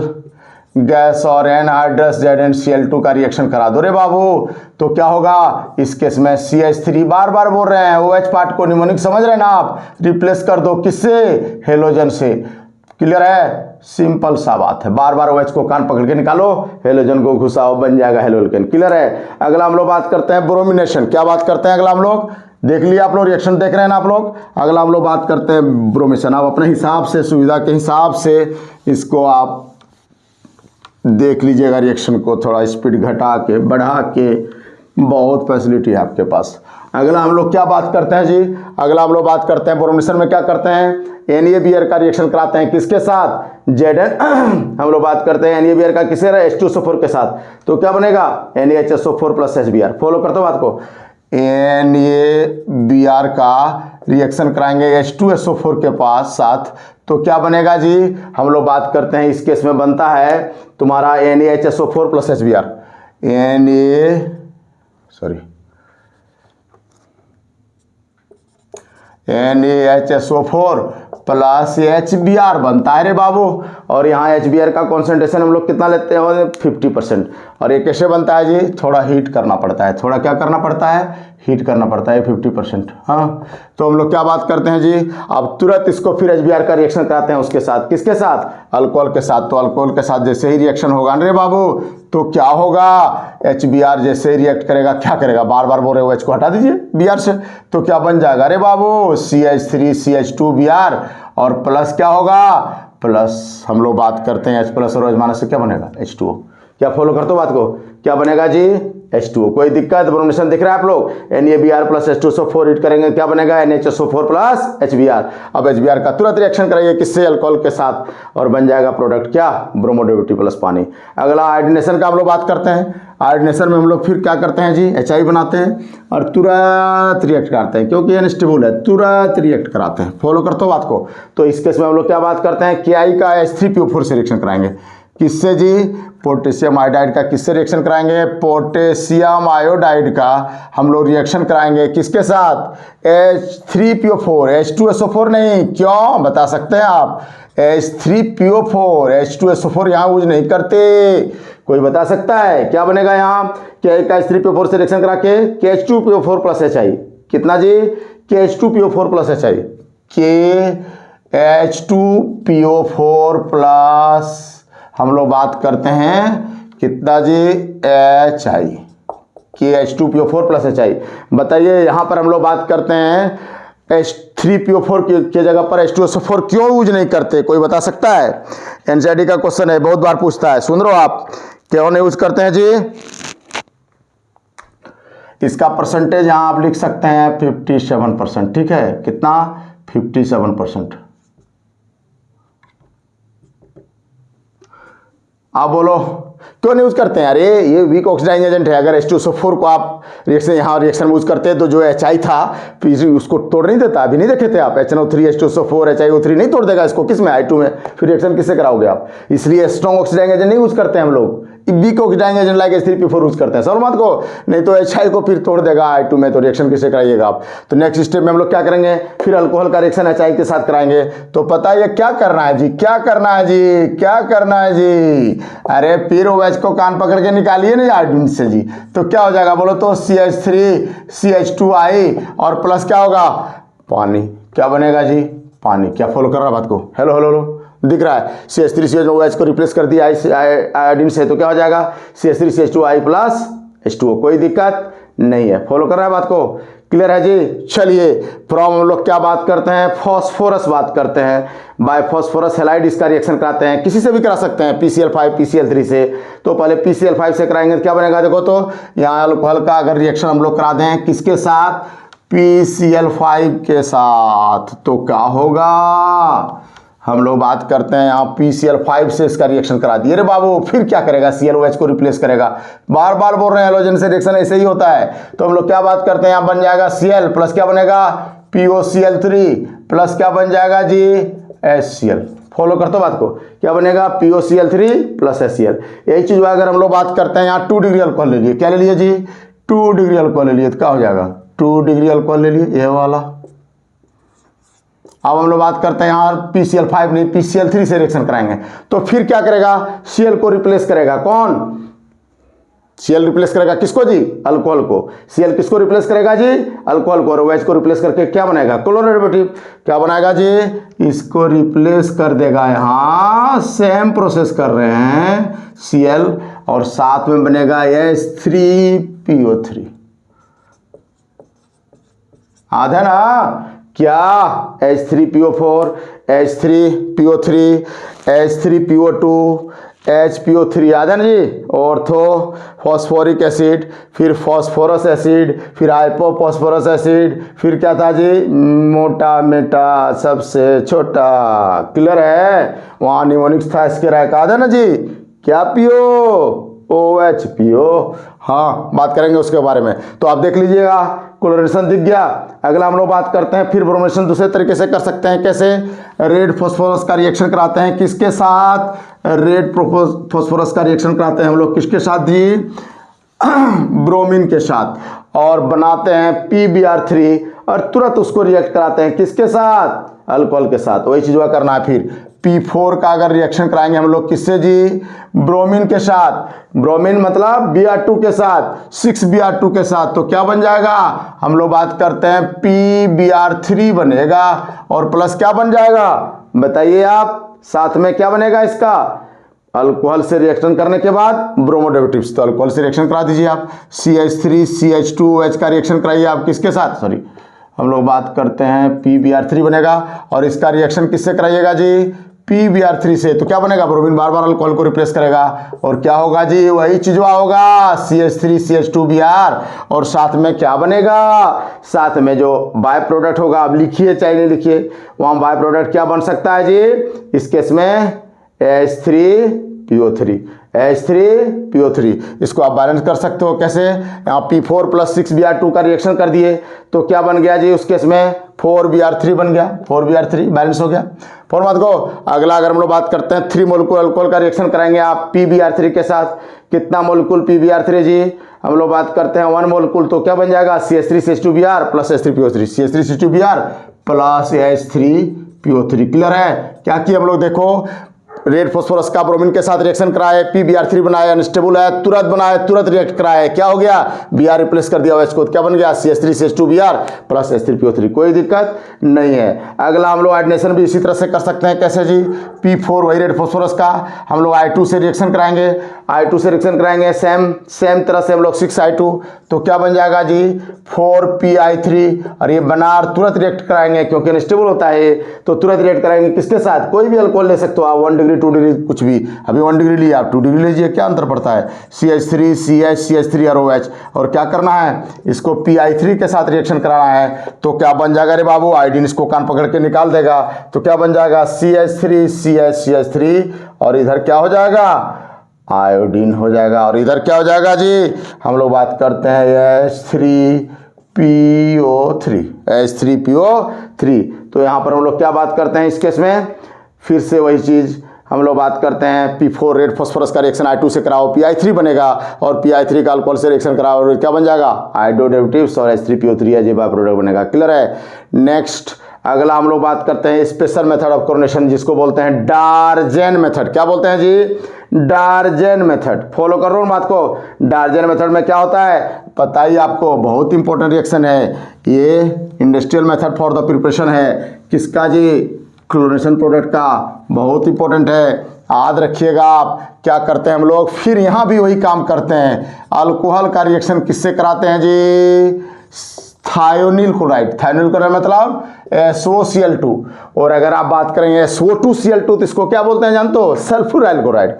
गैस और एनहाइड्रस ZnCl2 का रिएक्शन करा दो रे बाबू, तो क्या होगा, इस केस में CH3, बार बार बोल रहे हैं, OH पार्ट को निमोनिक समझ रहे हैं ना आप, रिप्लेस कर दो किससे, हेलोजन से। क्लियर है, सिंपल सा बात है, बार बार OH को कान पकड़ के निकालो, हेलोजन को घुसाओ, बन जाएगा हेलोल्केन। क्लियर है। अगला हम लोग बात करते हैं ब्रोमिनेशन, क्या बात करते हैं अगला हम लोग, देख लिया आप लोग, रिएक्शन देख रहे हैं ना आप लोग। अगला हम लोग बात करते हैं ब्रोमिनेशन, आप अपने हिसाब से, सुविधा के हिसाब से इसको आप देख लीजिएगा, रिएक्शन को थोड़ा स्पीड घटा के बढ़ा के, बहुत फैसिलिटी है आपके पास। अगला हम लोग क्या बात करते हैं जी, अगला हम लोग बात करते हैं ब्रोमिनेशन में क्या करते हैं, NaBr का रिएक्शन कराते हैं किसके साथ, Zn हम लोग बात करते हैं NaBr का किससे, H2SO4 के साथ, तो क्या बनेगा, NaHSO4 प्लस HBr। फॉलो करते हो बात को, NaBr का रिएक्शन कराएंगे H2SO4 के पास साथ, तो क्या बनेगा जी, हम लोग बात करते हैं इस केस में बनता है तुम्हारा NaHSO4 plus HBr, NaHSO4 plus HBr बनता है रे बाबू। और यहाँ HBr का कॉन्सेंट्रेशन हम लोग कितना लेते हैं, 50%। और ये कैसे बनता है जी, थोड़ा हीट करना पड़ता है, थोड़ा क्या करना पड़ता है, हीट करना पड़ता है 50%। हाँ, तो हम लोग क्या बात करते हैं जी, अब तुरंत इसको फिर HBr का रिएक्शन कराते हैं उसके साथ, किसके साथ, अल्कोहल के साथ। तो अल्कोहल के साथ जैसे ही रिएक्शन होगा रे बाबू, तो क्या होगा, HBr जैसे ही रिएक्ट करेगा क्या करेगा, बार बार बोल रहे हो OH को हटा दीजिए Br से, तो क्या बन जाएगा रे बाबू, CH3 CH2Br, और प्लस क्या होगा, प्लस हम लोग बात करते हैं H प्लस और OH माइनस से क्या बनेगा, H2O। क्या फॉलो करते हो बात को? क्या बनेगा जी? H2O। कोई दिक्कत? ब्रोमिनेशन दिख रहा है आप लोग? NaBr प्लस H2SO4 हीट करेंगे, क्या बनेगा? NaHSO4 plus HBr। अब HBr का तुरंत रिएक्शन कराइए किससे? अल्कोहल के साथ, और बन जाएगा प्रोडक्ट क्या? ब्रोमो डेरिवेटिव प्लस पानी। अगला आयोडीनेशन का हम लोग बात करते हैं। आयोडीनेशन में हम लोग फिर क्या करते हैं जी? HI बनाते हैं और तुरंत रिएक्ट कराते हैं, क्योंकि अनस्टेबल है, तुरंत रिएक्ट कराते हैं। फॉलो करते हो बात को? तो इस केस में हम लोग क्या बात करते हैं? KI का H3PO4 से रिएक्शन कराएंगे। किससे जी? पोटेशियम आयोडाइड का किससे रिएक्शन कराएंगे? पोटेशियम आयोडाइड का हम लोग रिएक्शन कराएंगे किसके साथ? H3PO4, H2SO4 नहीं। क्यों? बता सकते हैं आप? H3PO4, H2SO4 यहाँ यूज नहीं करते। कोई बता सकता है क्या बनेगा यहाँ? के का H3PO4 से रिएक्शन करा के KH2PO4 प्लस HI। कितना जी? KH2PO4 plus HI। KH2PO4 plus हम लोग बात करते हैं कितना जी? HI। KH2PO4 plus HI। बताइए यहाँ पर हम लोग बात करते हैं H3PO4 के जगह पर H2SO4 क्यों यूज नहीं करते? कोई बता सकता है? एनसीईआरटी का क्वेश्चन है, बहुत बार पूछता है। सुन रहे हो आप? क्यों नहीं यूज करते हैं जी? इसका परसेंटेज यहाँ आप लिख सकते हैं 57%। ठीक है, कितना? 57%। आप बोलो क्यों नहीं यूज करते हैं? अरे ये वीक ऑक्सीडाइजिंग एजेंट है। अगर H2SO4 को आप रिएक्शन यहाँ रिएक्शन में यूज करते हैं तो जो HI था उसको तोड़ नहीं देता। अभी नहीं देखे थे आप? HNO3 H2SO4 HiO3 नहीं तोड़ देगा इसको। किस में? I2 में। फिर रिएक्शन किससे कराओगे आप? इसलिए स्ट्रॉन्ग ऑक्सीडाइजिंग एजेंट नहीं यूज करते हैं हम लोग, weak oxidising agent like H3PO4 use करते हैं। समझ बात को? नहीं तो HI को फिर तोड़ देगा I2 में, तो रिएक्शन किससे कराइएगा आप? तो नेक्स्ट स्टेप में हम लोग क्या करेंगे? फिर अल्कोहल का रिएक्शन HI के साथ कराएंगे। तो पता है क्या करना है जी? क्या करना है जी? क्या करना है जी? अरे फिर OH को कान पकड़ के निकालिए ना आयोडीन से जी। तो क्या हो जाएगा बोलो तो? CH3 CH2I और प्लस क्या होगा? पानी। क्या बनेगा जी? पानी। क्या फॉलो कर रहा है बात को? हेलो हेलो हेलो, दिख रहा है? CH3 CH2OH को रिप्लेस कर दिया आयोडीन से, तो क्या हो जाएगा? CH3 CH2I plus H2O। कोई दिक्कत नहीं है। फॉलो कर रहा है बात को? क्लियर है जी? चलिए फ्रॉम हम लोग क्या बात करते हैं? फॉस्फोरस बात करते हैं। बाय फॉस्फोरस हैलाइड इसका रिएक्शन कराते हैं। किसी से भी करा सकते हैं, PCl5 PCl3 से। तो पहले PCl5 से कराएंगे तो क्या बनेगा? देखो तो यहाँ अल्कोहल का अगर रिएक्शन हम लोग करा दें किसके साथ? PCl5 के साथ, तो क्या होगा? हम लोग बात करते हैं यहाँ PCl5 से इसका रिएक्शन करा दिए। अरे बाबू फिर क्या करेगा? ClOH को रिप्लेस करेगा। बार बार बोल रहे हैं हेलोजन से रिएक्शन ऐसे ही होता है। तो हम लोग क्या बात करते हैं? यहाँ बन जाएगा Cl प्लस क्या बनेगा? POCl3 प्लस क्या बन जाएगा जी? HCl। फॉलो करते हो बात को? क्या बनेगा? POCl3 plus HCl। यही चीज अगर हम लोग बात करते हैं यहाँ 2 डिग्री अल्कोहल ले लिए। क्या ले लिए जी? 2 डिग्री अल्कोहल ले लिए, तो क्या हो जाएगा? 2 डिग्री अल्कोहल ले लिए, ये वाला। अब हम लोग बात करते हैं यहाँ PCl5 नहीं PCl3 से रिएक्शन कराएंगे। तो फिर क्या करेगा? Cl को रिप्लेस करेगा। कौन? Cl रिप्लेस करेगा किसको जी? अल्कोहल को। Cl किसको रिप्लेस करेगा जी? अल्कोहल को। और OH को रिप्लेस करके क्या बनाएगा? Chlorine derivative. क्या बनाएगा जी? इसको रिप्लेस कर देगा। यहाँ सेम प्रोसेस कर रहे हैं Cl, और साथ में बनेगा H3PO3। आधा ना? क्या? H3PO4 H3PO3 H3PO2 HPO3 याद है ना जी? ऑर्थो फॉस्फोरिक एसिड, फिर फॉस्फोरस एसिड, फिर हाइपोफॉस्फोरस एसिड, फिर क्या था जी? मोटा मेटा सबसे छोटा। क्लियर है? वहाँ निमोनिक्स था इसके रैक। याद है ना जी? क्या पियो? OH पियो। हाँ, बात करेंगे उसके बारे में। तो आप देख लीजिएगा, क्लोरीनेशन दिख गया। अगला हम लोग बात करते हैं फिर ब्रोमिनेशन दूसरे तरीके से कर सकते हैं। कैसे? रेड फॉस्फोरस का रिएक्शन कराते हैं किसके साथ? रेड फॉस्फोरस का रिएक्शन कराते हैं हम लोग किसके साथ जी? ब्रोमीन के साथ, और बनाते हैं PBr3 और तुरंत उसको रिएक्ट कराते हैं किसके साथ? अल्कोहल के साथ। वही चीज करना है। फिर P4 का अगर रिएक्शन कराएंगे हम लोग किससे जी? ब्रोमीन के साथ। ब्रोमीन मतलब Br2 के साथ, 6Br2 के साथ। तो क्या बन जाएगा? हम लोग बात करते हैं PBr3 बनेगा, और प्लस क्या बन जाएगा? बताइए आप। साथ में क्या बनेगा इसका? अल्कोहल से रिएक्शन करने के बाद ब्रोमो डेरिवेटिव्स। तो अल्कोहल से रिएक्शन करा दीजिए आप। CH3 CH2OH का रिएक्शन कराइए आप किसके साथ? सॉरी, हम लोग बात करते हैं PBr3 बनेगा, और इसका रिएक्शन किससे कराइएगा जी? PbR3 से, तो क्या बनेगा, ब्रोमीन बार बार अल्कोहल को रिप्लेस करेगा और क्या होगा जी, वही चीज होगा CH3CH2Br, और साथ में क्या बनेगा, साथ में जो बाय प्रोडक्ट होगा, अब लिखिए चाहे नहीं लिखिए, वहां बाय प्रोडक्ट क्या बन सकता है जी, इस केस में H3PO3, H3PO3, इसको आप बैलेंस कर सकते हो कैसे, यहाँ P4 + 6Br2 का रिएक्शन कर दिए तो क्या बन गया जी, उस केस में 4Br3 बन गया, 4Br3 बैलेंस हो गया। फॉर्मूला को अगला अगर हम लोग बात करते हैं 3 मोलिकुलर अल्कोहल का रिएक्शन कराएंगे आप PbR3 के साथ, कितना मोलिकुल PbR3 जी, हम लोग बात करते हैं 1 मोलिकुल, तो क्या बन जाएगा CH3CH2Br + H3PO3, CH3CH2Br + H3PO3। Clear है, क्या किया हम लोग, देखो रेड फॉस्फोरस का ब्रोमीन के साथ रिएक्शन कराए, PbR3 बनाया, अनस्टेबल है, तुरंत बनाए, तुरंत रिएक्ट कराए, क्या हो गया, Br रिप्लेस कर दिया OH को, क्या बन गया CH3CH2Br + H3PO3, कोई दिक्कत नहीं है। अगला हम लोग आइडनेशन भी इसी तरह से कर सकते हैं, कैसे जी, P4 वही रेड फॉस्फोरस का हम लोग I2 से रिएक्शन कराएंगे, I2 से रिएक्शन कराएंगे, सेम तरह से हम लोग 6I2, तो क्या बन जाएगा जी 4PI3, और ये बनार तुरंत रिएक्ट कराएंगे क्योंकि अनस्टेबल होता है, तो तुरंत रिएक्ट कराएंगे किसके साथ, कोई भी अल्कोहल ले सकते हो आप, 1 डिग्री 2 डिग्री कुछ भी, अभी 1 डिग्री लिया आप 2 डिग्री लीजिए, क्या अंतर पड़ता है, CH3 CH CH3 और OH, और क्या करना है, इसको PI3 के साथ रिएक्शन कराना है, तो क्या बन जाएगा रे बाबू, आयोडीन इसको कान पकड़ के निकाल देगा, तो क्या बन जाएगा CH3 CH CH3, और इधर क्या हो जाएगा, आयोडीन हो जाएगा, और इधर क्या हो जाएगा जी, हम लोग बात करते हैं H3PO3, तो यहाँ पर हम लोग क्या बात करते हैं इस केस में, फिर से वही चीज़ हम लोग बात करते हैं, P4 रेड फॉस्फोरस का रिएक्शन I2 से कराओ, PI3 बनेगा, और PI3 का अल्कोहल से रिएक्शन कराओ, और क्या बन जाएगा, आयोडो डेरिवेटिव्स और H3PO3 है, बाय प्रोडक्ट बनेगा। क्लियर है। नेक्स्ट अगला हम लोग बात करते हैं स्पेशल मेथड ऑफ क्लोरीनेशन, जिसको बोलते हैं डार्जेन मेथड। क्या बोलते हैं जी, डार्जेन मेथड। फॉलो कर रहा हूँ बात को। डार्जेन मेथड में क्या होता है पता ही आपको, बहुत इंपॉर्टेंट रिएक्शन है ये, industrial method for the preparation है किसका जी, क्लोरीनेशन प्रोडक्ट का, बहुत इंपॉर्टेंट है, याद रखिएगा आप। क्या करते हैं हम लोग, फिर यहाँ भी वही काम करते हैं, अल्कोहल का रिएक्शन किससे कराते हैं जी, थायोनिल क्लोराइड। थायोनिल क्लोराइड मतलब SOCl2, और अगर आप बात करेंगे SO2Cl2 तो इसको क्या बोलते हैं जानते हो, सल्फ्यूराइल क्लोराइड।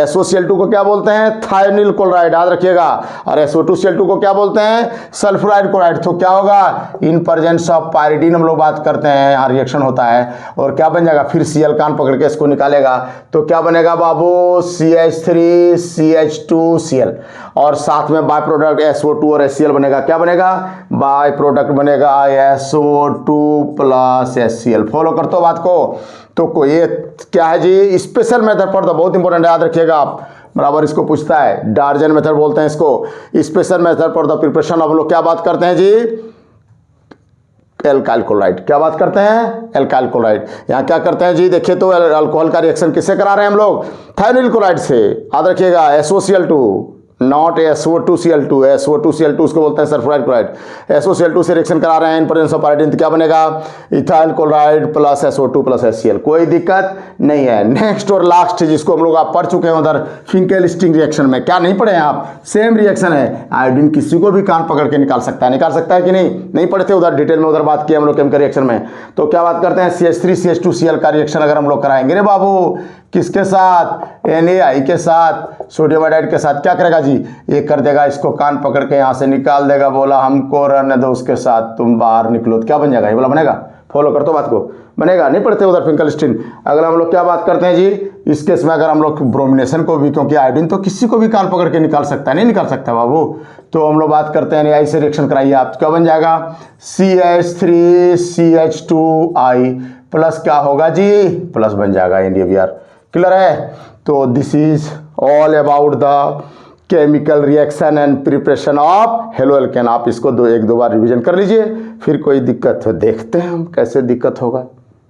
SOCl2 को क्या बोलते हैं, थायोनिल क्लोराइड, याद रखिएगा, और SO2Cl2 को क्या बोलते हैं, सल्फ्यूराइल क्लोराइड। तो क्या होगा, इन प्रेजेंस ऑफ पायरिडीन हम लोग बात करते हैं, यहाँ रिएक्शन होता है, और क्या बन जाएगा, फिर Cl कान पकड़ के इसको निकालेगा, तो क्या बनेगा बाबू, CH3CH2Cl, और साथ में बाय प्रोडक्ट SO2 और HCl बनेगा। क्या बनेगा, बाय प्रोडक्ट बनेगा SO2 + HCl। फॉलो करते हो बात को। तो ये क्या है जी, स्पेशल मेथड फॉर द, बहुत इंपॉर्टेंट याद रखिएगा आप, बराबर इसको पूछता है, डार्जेन मेथड बोलते हैं इसको, special method for the preparation. अब लोग क्या बात करते हैं जी, एल्काइल क्लोराइड। क्या बात करते हैं, एल्काइल क्लोराइड। यहाँ क्या करते हैं जी, देखिए तो अल्कोहल का रिएक्शन किससे करा रहे हैं हम लोग, थायोनिल क्लोराइड से, याद रखिएगा, SOCl2 नॉट SO2Cl2, SO2Cl2 उसको बोलते हैं सल्फ्यूराइल क्लोराइड। SOCl2 से रिएक्शन करा रहे हैं इन प्रेजेंस ऑफ पायरिडीन, तो क्या बनेगा, इथाइल क्लोराइड + SO2 + HCl, कोई दिक्कत नहीं है। नेक्स्ट और लास्ट जिसको हम लोग आप पढ़ चुके हैं उधर, फिंकेल स्टिंग रिएक्शन में, क्या नहीं पढ़े हैं आप, सेम रिएक्शन है, आयोडीन किसी को भी कान पकड़ के निकाल सकता है कि नहीं पढ़े थे उधर, डिटेल में उधर बात की हम लोग केमिकल रिएक्शन में। तो क्या बात करते हैं, CH3CH2Cl का रिएक्शन अगर हम लोग कराएंगे रे बाबू, किसके साथ, NaI के साथ, सोडियम आयोडाइड के साथ, क्या करेगा जी, ये कर देगा, इसको कान पकड़ के यहाँ से निकाल देगा, बोला हमको रहने दो उसके साथ, तुम बाहर निकलो, तो क्या बन जाएगा, ये बोला बनेगा। फॉलो करते हो बात को, बनेगा, नहीं पढ़ते उधर फिंकेल स्टिंग। अगला हम लोग क्या बात करते हैं जी, इस केस में अगर हम लोग ब्रोमिनेशन को भी, क्योंकि आयोडीन तो किसी को भी कान पकड़ के निकाल सकता है, नहीं निकाल सकता बाबू, तो हम लोग बात करते हैं NaI से रिएक्शन कराइए आप, क्या बन जाएगा, CH3CH2I प्लस क्या होगा जी, प्लस बन जाएगा NaBr। क्लियर है। तो this is all about the chemical reaction and preparation of halo alkane. आप इसको एक दो बार रिवीजन कर लीजिए, फिर कोई दिक्कत हो देखते हैं हम कैसे दिक्कत होगा।